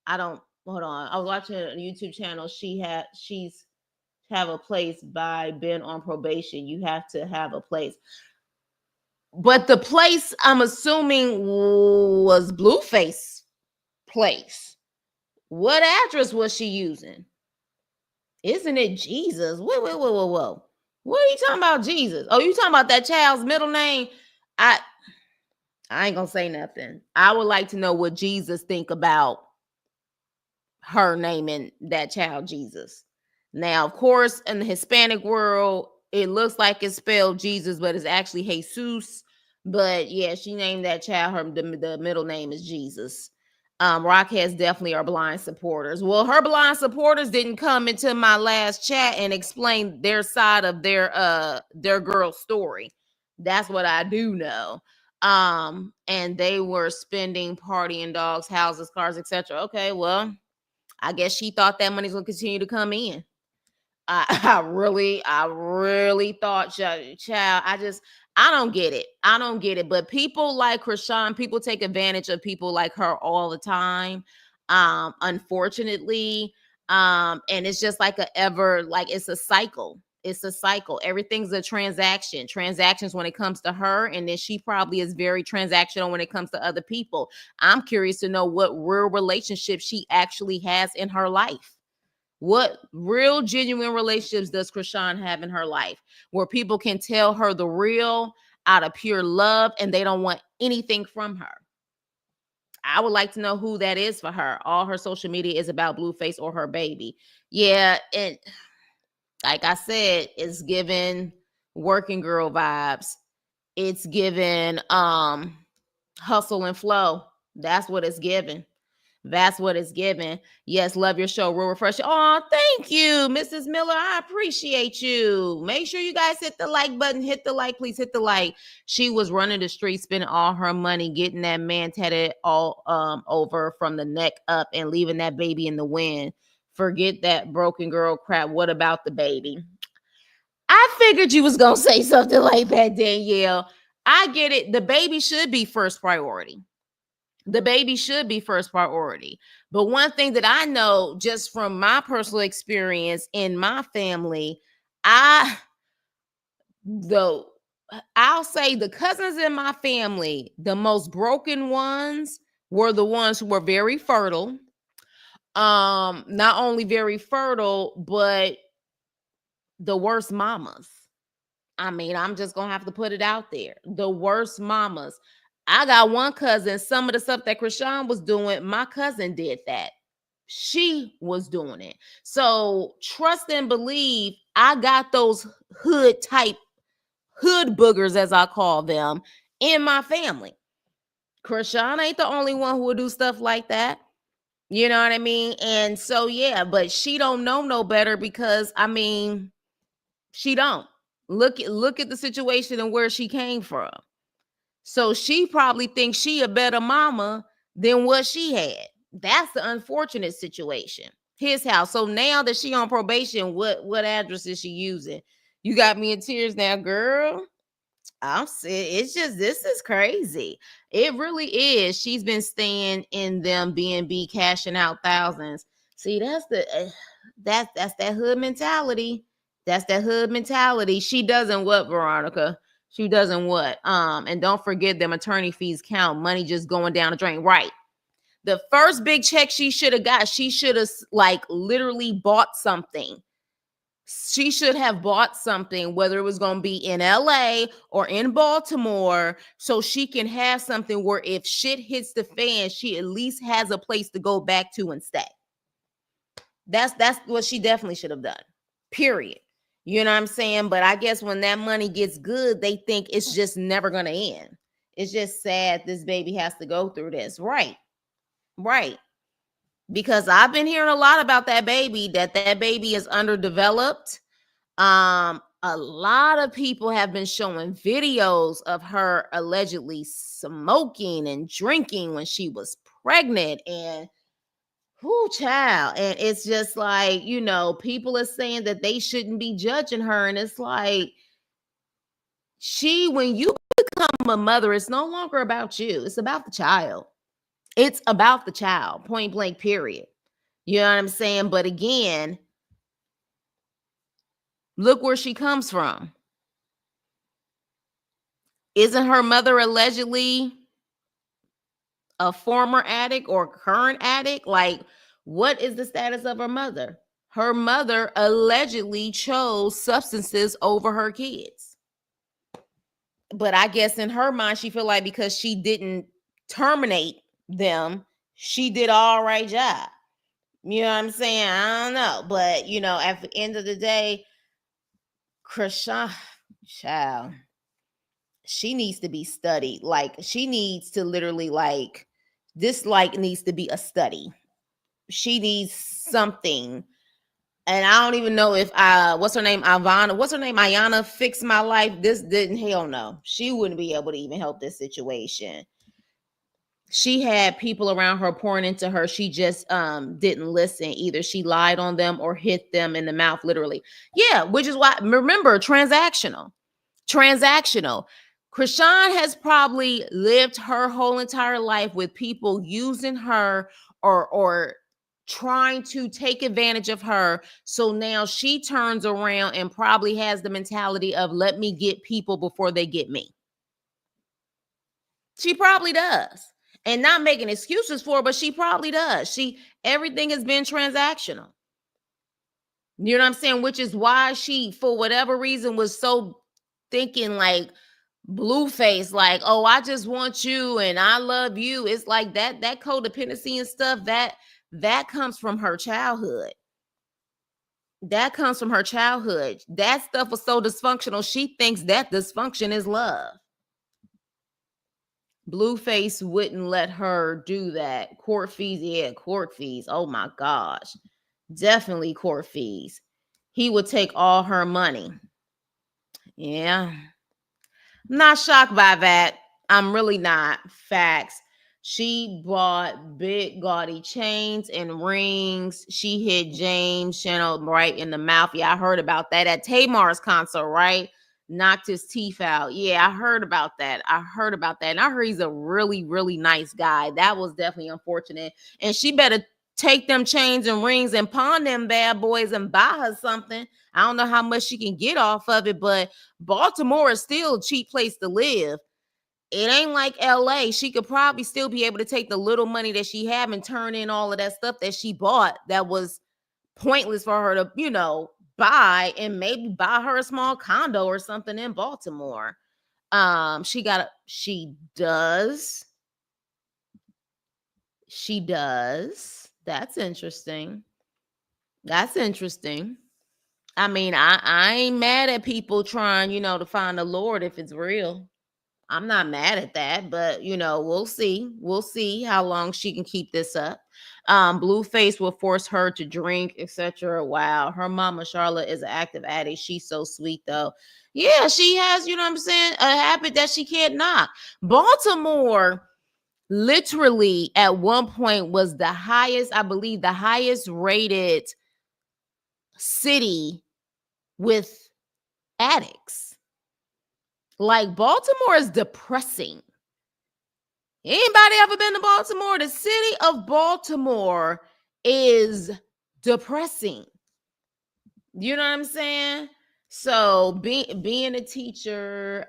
was watching a YouTube channel. She's have a place by Ben on probation. You have to have a place. But the place, I'm assuming, was Blueface place. What address was she using? Isn't it Jesus? Whoa. What are you talking about, Jesus? Oh, you talking about that child's middle name? I ain't gonna say nothing. I would like to know what Jesus think about her naming that child Jesus. Now, of course, in the Hispanic world, it looks like it's spelled Jesus, but it's actually Jesus. But yeah, she named that child the middle name is Jesus. Rockheads definitely are blind supporters. Well, her blind supporters didn't come into my last chat and explain their side of their girl story. That's what I do know. And they were spending, partying, dogs, houses, cars, etc. Okay, well, I guess she thought that money's gonna continue to come in. I really thought, child, I don't get it. But people like Chrisean, people take advantage of people like her all the time. Unfortunately. And it's just like it's a cycle. It's a cycle. Everything's a transaction. Transactions when it comes to her, and then she probably is very transactional when it comes to other people. I'm curious to know what real relationship she actually has in her life. What real genuine relationships does Chrisean have in her life where people can tell her the real out of pure love and they don't want anything from her? I would like to know who that is for her. All her social media is about Blueface or her baby. Yeah, and like I said, it's giving working girl vibes. It's giving hustle and flow. That's what it's giving. That's what it's given. Yes, love your show. Real refreshing. Oh, thank you, Mrs. Miller. I appreciate you. Make sure you guys hit the like button. Hit the like, please hit the like. She was running the streets, spending all her money, getting that man tatted all over from the neck up and leaving that baby in the wind. Forget that broken girl crap. What about the baby? I figured you was going to say something like that, Danielle. I get it. The baby should be first priority. The baby should be first priority. But one thing that I know just from my personal experience in my family, I'll say the cousins in my family, the most broken ones were the ones who were very fertile. Not only very fertile, but the worst mamas. I mean, I'm just gonna have to put it out there. The worst mamas. I got one cousin, some of the stuff that Chrisean was doing, my cousin did that. She was doing it. So trust and believe, I got those hood boogers, as I call them, in my family. Chrisean ain't the only one who would do stuff like that. You know what I mean? And so, yeah, but she don't know no better because, I mean, she don't. Look at the situation and where she came from. So she probably thinks she a better mama than what she had. That's the unfortunate situation. His house. So now that she on probation, what address is she using? You got me in tears now, girl. I'm saying it's just, this is crazy. It really is. She's been staying in them B&B, cashing out thousands. See, that's that hood mentality. That's that hood mentality. She doesn't what, Veronica? She doesn't what? And don't forget them attorney fees count. Money just going down the drain. Right. The first big check she should have got, she should have like literally bought something. She should have bought something, whether it was going to be in LA or in Baltimore, so she can have something where if shit hits the fan, she at least has a place to go back to and stay. That's what she definitely should have done. Period. You know what I'm saying? But I guess when that money gets good, they think it's just never going to end. It's just sad this baby has to go through this. Right. Because I've been hearing a lot about that baby is underdeveloped. A lot of people have been showing videos of her allegedly smoking and drinking when she was pregnant, and child. And it's just like, people are saying that they shouldn't be judging her. And it's like, when you become a mother, it's no longer about you. It's about the child. It's about the child, point blank, period. You know what I'm saying? But again, look where she comes from. Isn't her mother allegedly a former addict or current addict? Like, what is the status of her mother? Her mother allegedly chose substances over her kids. But I guess in her mind, she feel like because she didn't terminate them, she did all right job. You know what I'm saying? I don't know. But, at the end of the day, Chrisean, child, she needs to be studied. Like, she needs to literally, like, this, like, needs to be a study. She needs something. And I don't even know if what's her name? Ayana fixed my life. This didn't, hell no. She wouldn't be able to even help this situation. She had people around her pouring into her. She just didn't listen. Either she lied on them or hit them in the mouth, literally. Yeah, which is why, remember, transactional. Chrisean has probably lived her whole entire life with people using her or trying to take advantage of her. So now she turns around and probably has the mentality of, let me get people before they get me. She probably does. And not making excuses for her, but she probably does. Everything has been transactional. You know what I'm saying? Which is why she, for whatever reason, was so thinking like Blueface, like, oh, I just want you and I love you. It's like that codependency and stuff that comes from her childhood. That comes from her childhood. That stuff was so dysfunctional. She thinks that dysfunction is love. Blueface wouldn't let her do that. Court fees, yeah, court fees. Oh my gosh. Definitely court fees. He would take all her money. Yeah. I'm not shocked by that. I'm really not. Facts. She bought big gaudy chains and rings. She hit James Channel right in the mouth. Yeah, I heard about that at Tamar's concert, right? Knocked his teeth out. Yeah, I heard about that. And I heard he's a really, really nice guy. That was definitely unfortunate. And she better take them chains and rings and pawn them bad boys and buy her something. I don't know how much she can get off of it, but Baltimore is still a cheap place to live. It ain't like LA. She could probably still be able to take the little money that she had and turn in all of that stuff that she bought that was pointless for her to, buy, and maybe buy her a small condo or something in Baltimore. She does. That's interesting. I mean, I ain't mad at people trying, to find the Lord if it's real. I'm not mad at that, but we'll see. We'll see how long she can keep this up. Blueface will force her to drink, etc. Wow, her mama Charlotte is an active addict. She's so sweet though. Yeah, she has, what I'm saying, a habit that she can't knock. Baltimore literally at one point was the highest, I believe, the highest rated city with addicts. Like, Baltimore is depressing. Anybody ever been to Baltimore? The city of Baltimore is depressing. You know what I'm saying? So being a teacher,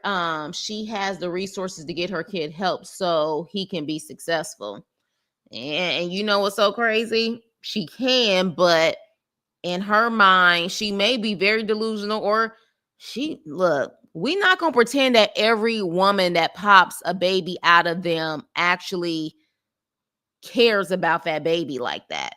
she has the resources to get her kid help so he can be successful. And you know what's so crazy? She can, but in her mind, she may be very delusional, or we're not going to pretend that every woman that pops a baby out of them actually cares about that baby like that.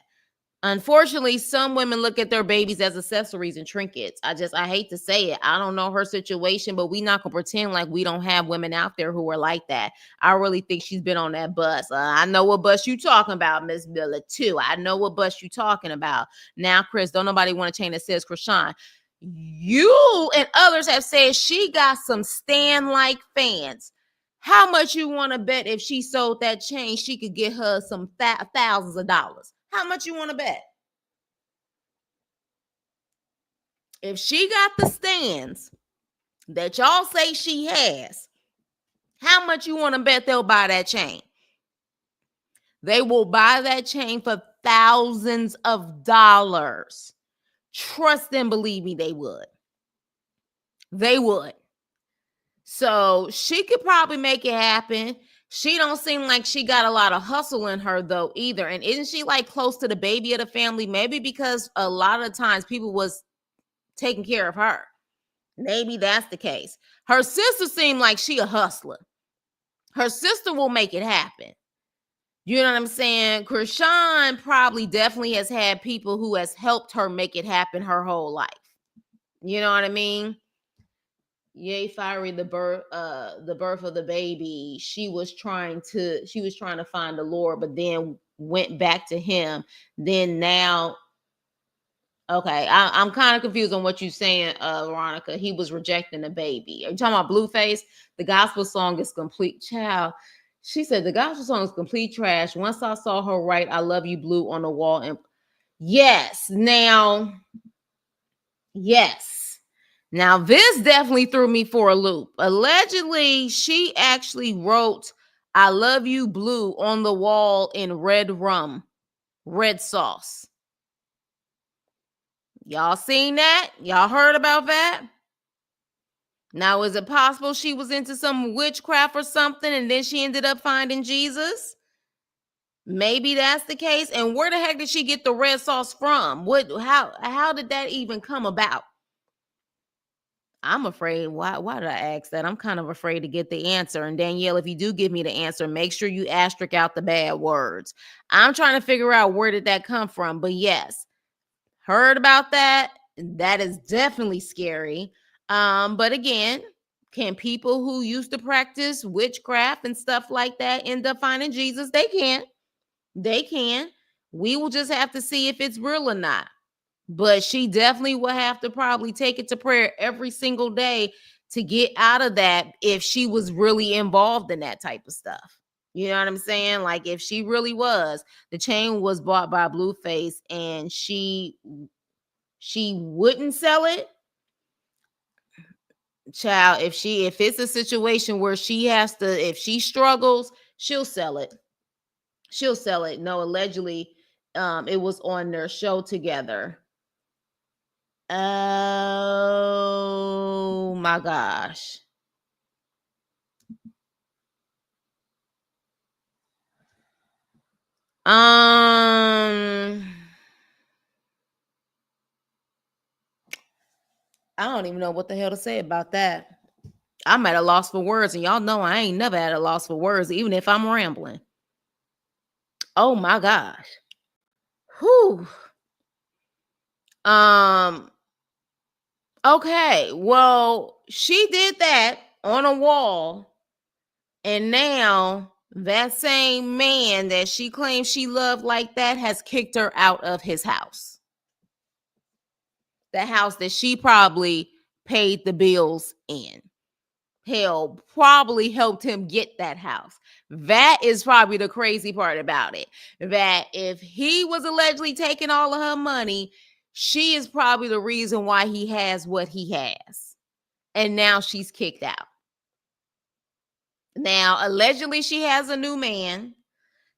Unfortunately, some women look at their babies as accessories and trinkets. I hate to say it. I don't know her situation, but we not going to pretend like we don't have women out there who are like that. I really think she's been on that bus. I know what bus you talking about, Miss Miller, too. I know what bus you talking about. Now, Chris, don't nobody want a chain that says Chrisean. You and others have said she got some stand-like fans. How much you want to bet if she sold that chain, she could get her some thousands of dollars? How much you want to bet? If she got the stands that y'all say she has, how much you want to bet they'll buy that chain? They will buy that chain for thousands of dollars. Trust and believe me, they would. They would. So she could probably make it happen. She don't seem like she got a lot of hustle in her though either. And isn't she like close to the baby of the family? Maybe because a lot of times people was taking care of her. Maybe that's the case. Her sister seemed like she a hustler. Her sister will make it happen. You know what I'm saying? Chrisean probably definitely has had people who has helped her make it happen her whole life. You know what I mean? Yay, fiery, the birth of the baby. She was trying to find the Lord, but then went back to him. Then now, okay, I'm kind of confused on what you're saying, Veronica. He was rejecting the baby. Are you talking about Blueface? The gospel song is complete. Child, she said the gospel song is complete trash. Once I saw her write "I love you, Blue" on the wall, and yes, now this definitely threw me for a loop. Allegedly, she actually wrote "I love you, Blue" on the wall in red rum, red sauce. Y'all seen that? Y'all heard about that? Now, is it possible she was into some witchcraft or something and then she ended up finding Jesus? Maybe that's the case. And where the heck did she get the red sauce from? How did that even come about? I'm afraid. Why did I ask that? I'm kind of afraid to get the answer. And Danielle, if you do give me the answer, make sure you asterisk out the bad words. I'm trying to figure out where did that come from. But yes, heard about that. That is definitely scary. But again, Can people who used to practice witchcraft and stuff like that end up finding Jesus? They can. They can. We will just have to see if it's real or not. But she definitely will have to probably take it to prayer every single day to get out of that if she was really involved in that type of stuff. You know what I'm saying? Like if she really was, the chain was bought by Blueface and she wouldn't sell it. Child, if it's a situation where she has to, if she struggles, she'll sell it. She'll sell it. No, allegedly, it was on their show together. Oh my gosh. I don't even know what the hell to say about that. I'm at a loss for words, and y'all know I ain't never at a loss for words, even if I'm rambling. Oh my gosh. Whew. Okay, well, she did that on a wall, and now that same man that she claims she loved like that has kicked her out of his house. The house that she probably paid the bills in. Hell, probably helped him get that house. That is probably the crazy part about it. That if he was allegedly taking all of her money, she is probably the reason why he has what he has. And now she's kicked out. Now, allegedly, she has a new man.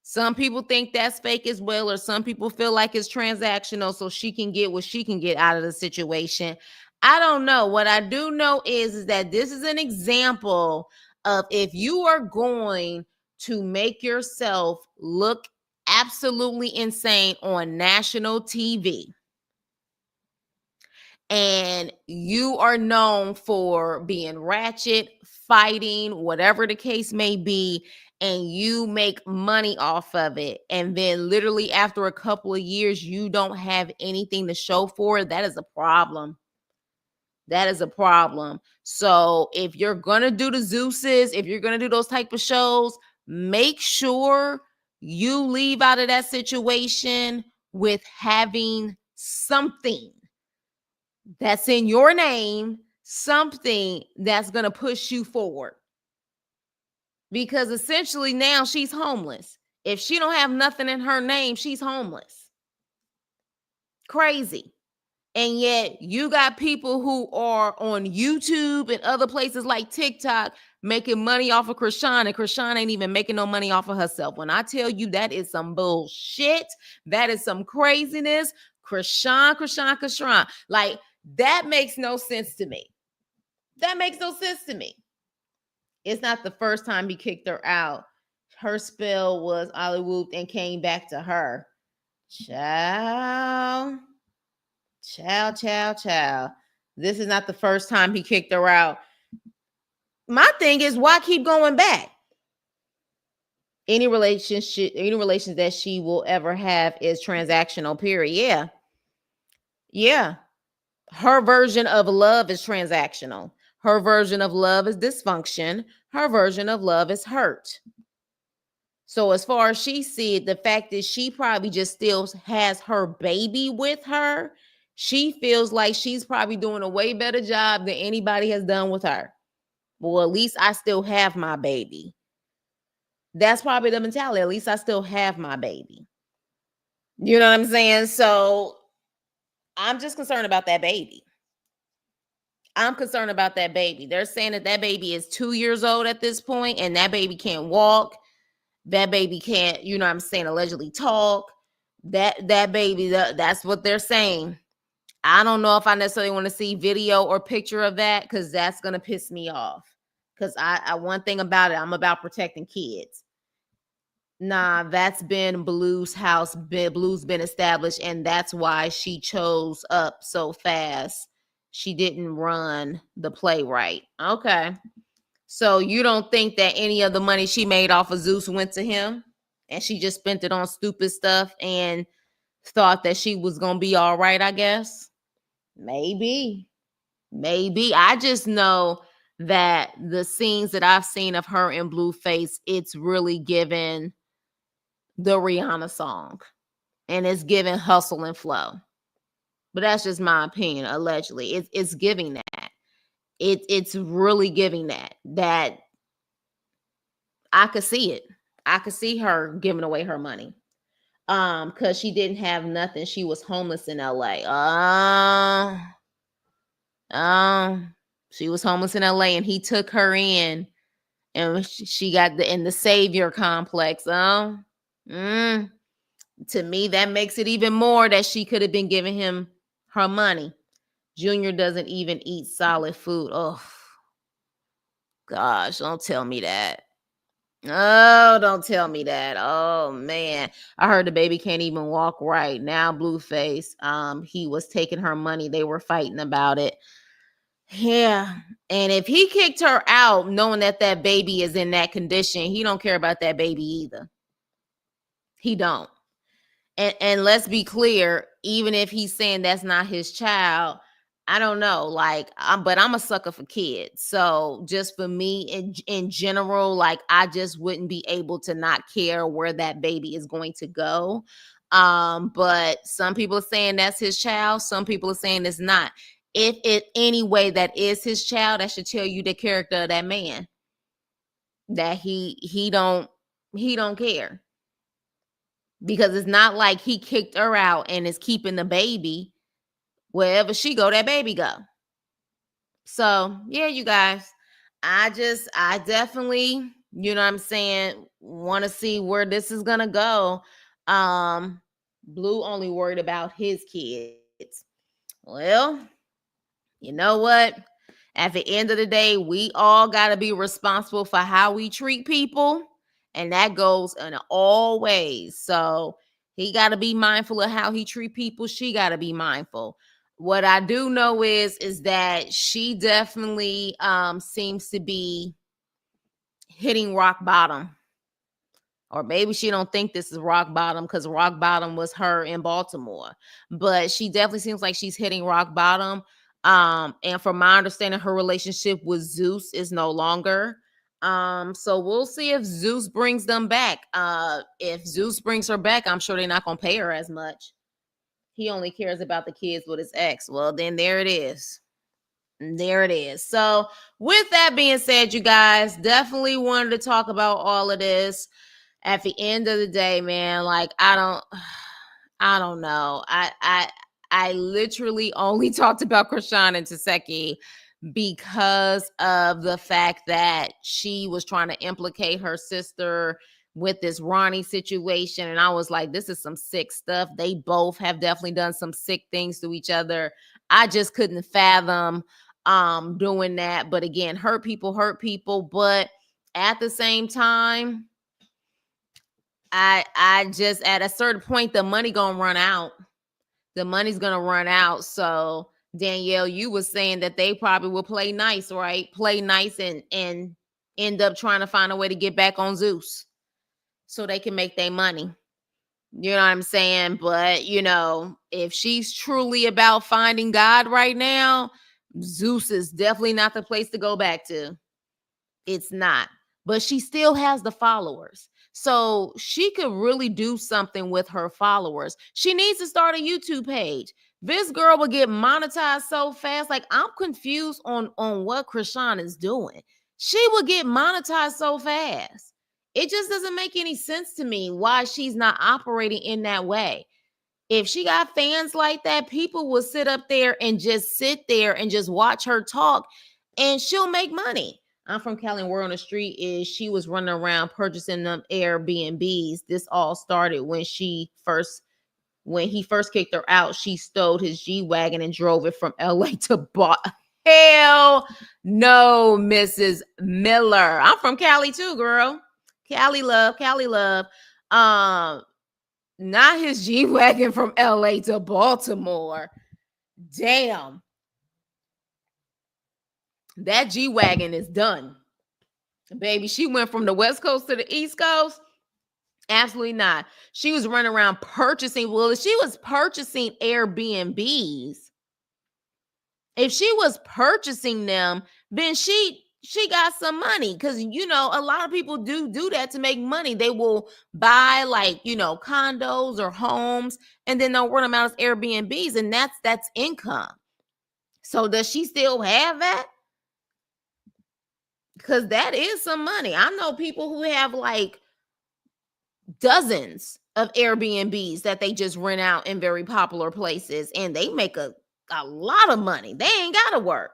Some people think that's fake as well, or some people feel like it's transactional so she can get what she can get out of the situation. I don't know. What I do know is that this is an example of if you are going to make yourself look absolutely insane on national TV, and you are known for being ratchet, fighting, whatever the case may be, and you make money off of it, and then literally after a couple of years, you don't have anything to show for it, that is a problem. That is a problem. So if you're going to do the Zeus's, if you're going to do those type of shows, make sure you leave out of that situation with having something that's in your name, something that's going to push you forward. Because essentially now she's homeless. If she don't have nothing in her name, she's homeless. Crazy. And yet you got people who are on YouTube and other places like TikTok making money off of Chrisean, and Chrisean ain't even making no money off of herself. When I tell you that is some bullshit, that is some craziness. Chrisean. Like, that makes no sense to me. That makes no sense to me. It's not the first time he kicked her out. Her spell was Hollywood and came back to her. Child. This is not the first time he kicked her out. My thing is, why keep going back? Any relations that she will ever have is transactional, period. Yeah. Her version of love is transactional. Her version of love is dysfunction. Her version of love is hurt. So as far as she sees, the fact that she probably just still has her baby with her, she feels like she's probably doing a way better job than anybody has done with her. Well, at least I still have my baby. That's probably the mentality. At least I still have my baby. You know what I'm saying? So I'm just concerned about that baby. I'm concerned about that baby. They're saying that baby is 2 years old at this point, and that baby can't walk. That baby can't, you know what I'm saying, allegedly talk. That baby, that's what they're saying. I don't know if I necessarily want to see video or picture of that, because that's going to piss me off. Because I one thing about it, I'm about protecting kids. Nah, that's been Blue's house. Blue's been established, and that's why she chose up so fast. She didn't run the play right. Okay. So you don't think that any of the money she made off of Zeus went to him, and she just spent it on stupid stuff and thought that she was going to be all right, I guess? Maybe. I just know that the scenes that I've seen of her in Blueface, it's really given the Rihanna song, and it's given Hustle and Flow. But that's just my opinion. Allegedly, it's giving that. It's really giving that. I could see it. I could see her giving away her money. Because she didn't have nothing. She was homeless in LA. She was homeless in LA, and he took her in, and she got in the savior complex. To me, that makes it even more that she could have been giving him her money. Junior doesn't even eat solid food. Oh, gosh, don't tell me that. Oh, don't tell me that. Oh, man. I heard the baby can't even walk right now. Blueface, he was taking her money. They were fighting about it. Yeah. And if he kicked her out knowing that that baby is in that condition, he don't care about that baby either. He don't. And let's be clear, even if he's saying that's not his child, I don't know, like, but I'm a sucker for kids. So just for me in general, like, I just wouldn't be able to not care where that baby is going to go. But some people are saying that's his child. Some people are saying it's not. If it any way that is his child, that should tell you the character of that man. That he don't care. Because it's not like he kicked her out and is keeping the baby. Wherever she go, that baby go. So, yeah, you guys, I definitely, you know what I'm saying, want to see where this is going to go. Blue only worried about his kids. Well, you know what? At the end of the day, we all got to be responsible for how we treat people. And that goes in all ways. So he got to be mindful of how he treat people. She got to be mindful. What I do know is that she definitely seems to be hitting rock bottom. Or maybe she don't think this is rock bottom because rock bottom was her in Baltimore. But she definitely seems like she's hitting rock bottom. And from my understanding, her relationship with Zeus is no longer. So we'll see if Zeus brings them back. If Zeus brings her back, I'm sure they're not going to pay her as much. He only cares about the kids with his ex. Well, then there it is. There it is. So with that being said, you guys, definitely wanted to talk about all of this. At the end of the day, man, like, I don't know. I literally only talked about Chrisean and Tesehki because of the fact that she was trying to implicate her sister with this Ronnie situation. And I was like, this is some sick stuff. They both have definitely done some sick things to each other. I just couldn't fathom doing that. But again, hurt people. But at the same time, I just, at a certain point, the money gonna run out. The money's gonna run out. So Danielle, you were saying that they probably will play nice, right? Play nice and end up trying to find a way to get back on Zeus so they can make their money. You know what I'm saying? But, you know, if she's truly about finding God right now, Zeus is definitely not the place to go back to. It's not. But she still has the followers. So she could really do something with her followers. She needs to start a YouTube page. This girl will get monetized so fast. Like, I'm confused on what Chrisean is doing. She will get monetized so fast. It just doesn't make any sense to me why she's not operating in that way. If she got fans like that, people will sit up there and just watch her talk, and she'll make money. I'm from Cali, and word on the street is she was running around purchasing them Airbnbs. This all started when he first kicked her out. She stole his G-Wagon and drove it from LA to Boston. Hell no, Mrs. Miller. I'm from Cali too, girl. Cali love. Not his G-Wagon from LA to Baltimore. Damn. That G-Wagon is done. Baby, she went from the West Coast to the East Coast. Absolutely not. She was running around purchasing. Well, if she was purchasing Airbnbs, if she was purchasing them, then she she got some money, because you know a lot of people do that to make money. They will buy like, you know, condos or homes, and then they'll rent them out as Airbnbs, and that's income. So does she still have that? Because that is some money. I know people who have like dozens of Airbnbs that they just rent out in very popular places, and they make a lot of money. They ain't gotta work.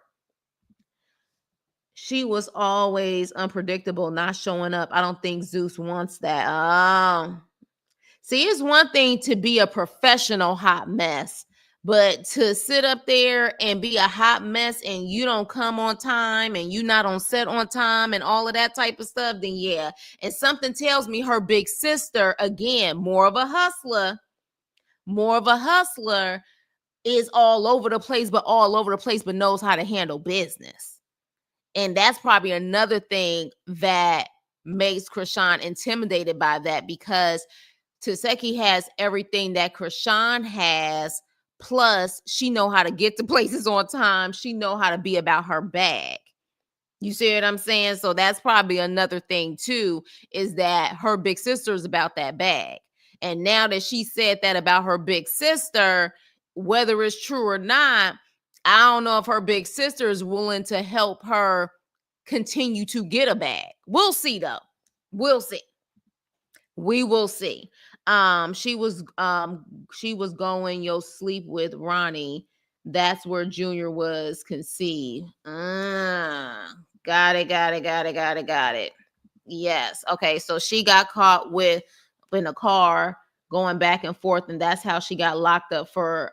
She was always unpredictable, not showing up. I don't think Zeus wants that. Oh. See, it's one thing to be a professional hot mess, but to sit up there and be a hot mess and you don't come on time and you not on set on time and all of that type of stuff, then yeah. And something tells me her big sister, again, more of a hustler, is all over the place, but knows how to handle business. And that's probably another thing that makes Chrisean intimidated by that, because Tesehki has everything that Chrisean has, plus she know how to get to places on time. She know how to be about her bag. You see what I'm saying? So that's probably another thing too, is that her big sister is about that bag. And now that she said that about her big sister, whether it's true or not, I don't know if her big sister is willing to help her continue to get a bag. We'll see though. We'll see. We will see. She was going yo sleep with Ronnie. That's where Junior was conceived. Got it. Yes. Okay. So she got caught in a car going back and forth, and that's how she got locked up for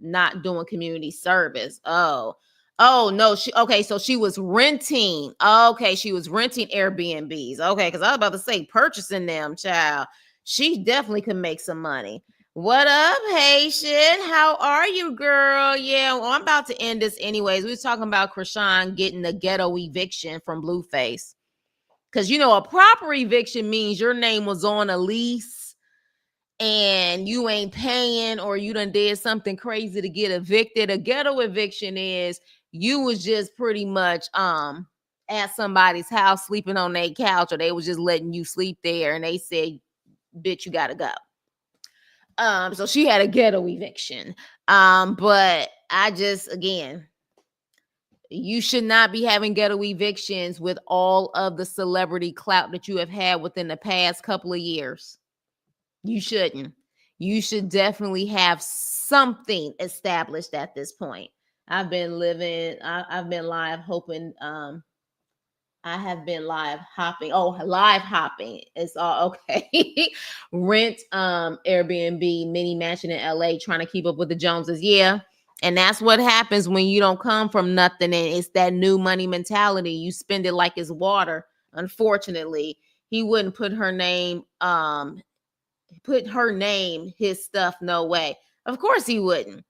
not doing community service. Oh no, so she was renting. Okay, she was renting Airbnbs. Okay, because I was about to say purchasing them, child. She definitely could make some money. What up, Haitian? How are you, girl? Yeah, well, I'm about to end this anyways. We was talking about Chrisean getting the ghetto eviction from Blueface. Because, you know, a proper eviction means your name was on a lease and you ain't paying, or you done did something crazy to get evicted. A ghetto eviction is you was just pretty much at somebody's house sleeping on their couch, or they was just letting you sleep there and they said, bitch, you gotta go. So she had a ghetto eviction. But I just, again, you should not be having ghetto evictions with all of the celebrity clout that you have had within the past couple of years. You shouldn't. You should definitely have something established at this point. I've been live hoping. I have been live hopping. Oh, live hopping. It's all okay. Rent Airbnb mini mansion in LA, trying to keep up with the Joneses. Yeah. And that's what happens when you don't come from nothing. And it's that new money mentality. You spend it like it's water. Unfortunately, he wouldn't put her name, his stuff, no way. Of course he wouldn't.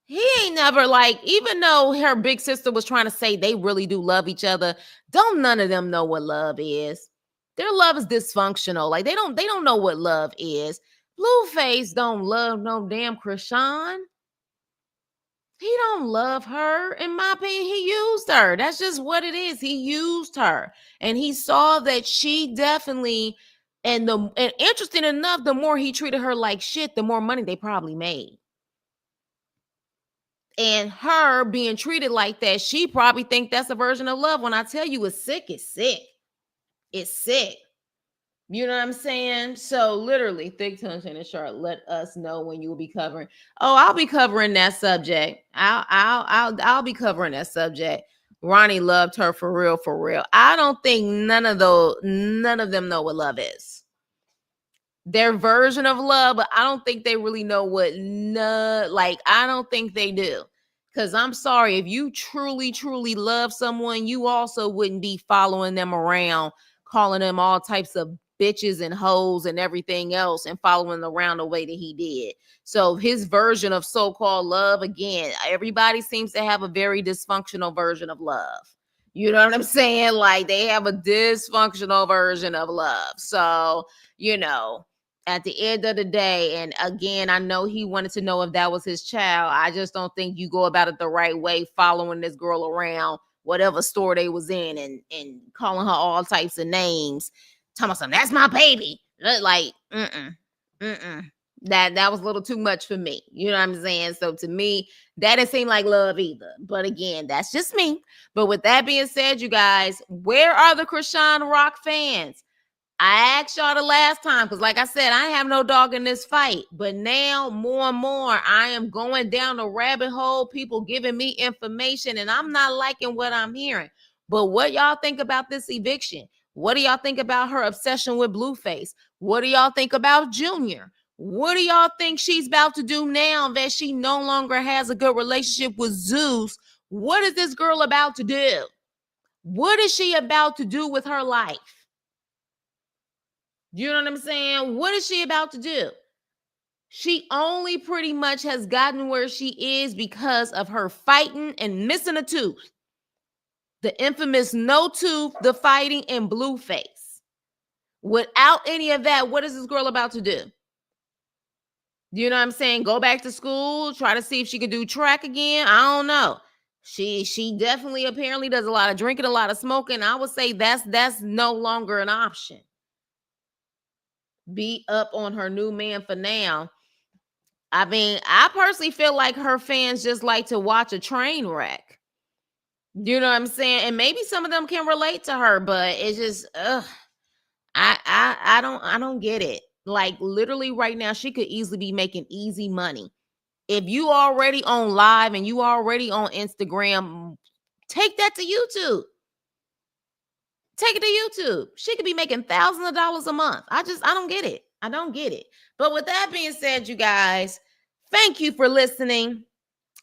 He ain't never, like, even though her big sister was trying to say they really do love each other, don't none of them know what love is. Their love is dysfunctional. Like, they don't know what love is. Blueface don't love no damn Chrisean. He don't love her. In my opinion, he used her. That's just what it is. He used her. And he saw that she definitely, and interesting enough, the more he treated her like shit, the more money they probably made. And her being treated like that, she probably think that's a version of love. When I tell you it's sick, it's sick. It's sick. You know what I'm saying? So literally, Thick Tongue and Sharp, let us know when you will be covering. Oh, I'll be covering that subject. I'll be covering that subject. Ronnie loved her for real, for real. I don't think none of them know what love is. Their version of love, but I don't think they really know what I don't think they do. Because I'm sorry, if you truly, truly love someone, you also wouldn't be following them around, calling them all types of bitches and hoes and everything else, and following them around the way that he did. So his version of so-called love, again, everybody seems to have a very dysfunctional version of love. You know what I'm saying? Like, they have a dysfunctional version of love. So, you know, at the end of the day, and again, I know he wanted to know if that was his child. I just don't think you go about it the right way, following this girl around whatever store they was in and calling her all types of names, talking about something, that's my baby. Like, that was a little too much for me. You know what I'm saying? So to me, that didn't seem like love either. But again, that's just me. But with that being said, you guys, where are the Chrisean Rock fans? I asked y'all the last time because, like I said, I have no dog in this fight. But now, more and more, I am going down the rabbit hole. People giving me information, and I'm not liking what I'm hearing. But what y'all think about this eviction? What do y'all think about her obsession with Blueface? What do y'all think about Junior? What do y'all think she's about to do now that she no longer has a good relationship with Zeus? What is this girl about to do? What is she about to do with her life? You know what I'm saying? What is she about to do? She only pretty much has gotten where she is because of her fighting and missing a tooth. The infamous no tooth, the fighting, and Blueface. Without any of that, what is this girl about to do? You know what I'm saying? Go back to school, try to see if she can do track again. I don't know. She definitely apparently does a lot of drinking, a lot of smoking. I would say that's no longer an option. Be up on her new man for now. I mean, I personally feel like her fans just like to watch a train wreck. You know what I'm saying? And maybe some of them can relate to her, but it's just I don't get it. Like literally right now, she could easily be making easy money. If you already on live and you already on Instagram, take that to YouTube. Take it to YouTube. She could be making thousands of dollars a month. I don't get it. I don't get it. But with that being said, you guys, thank you for listening.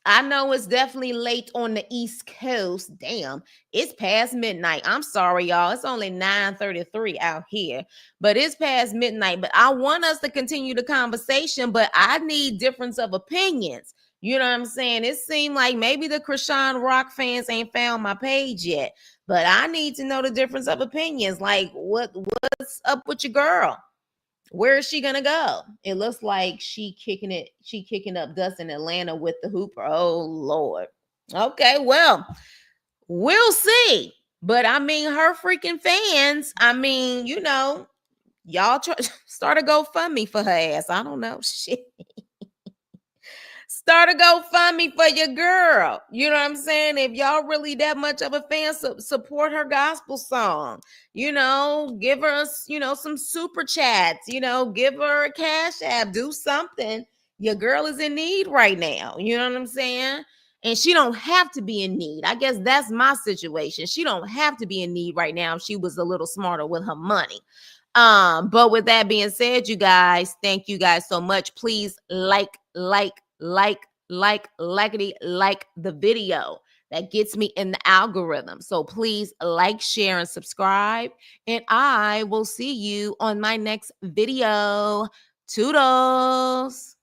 I know it's definitely late on the East Coast. Damn, it's past midnight. I'm sorry, y'all. It's only 9:33 out here, but it's past midnight. But I want us to continue the conversation, but I need difference of opinions. You know what I'm saying? It seemed like maybe the Chrisean Rock fans ain't found my page yet, but I need to know the difference of opinions. Like, what's up with your girl? Where is she gonna go? It looks like she kicking up dust in Atlanta with the Hooper. Oh Lord. Okay, well, we'll see. But I mean, her freaking fans, I mean, you know, y'all start a GoFundMe for her ass. I don't know. Shit. Start a GoFundMe for your girl. You know what I'm saying? If y'all really that much of a fan, support her gospel song. You know, give her, you know, some super chats. You know, give her a cash app. Do something. Your girl is in need right now. You know what I'm saying? And she don't have to be in need. I guess that's my situation. She don't have to be in need right now if she was a little smarter with her money. But with that being said, you guys, thank you guys so much. Please like the video. That gets me in the algorithm. So please like, share, and subscribe. And I will see you on my next video. Toodles.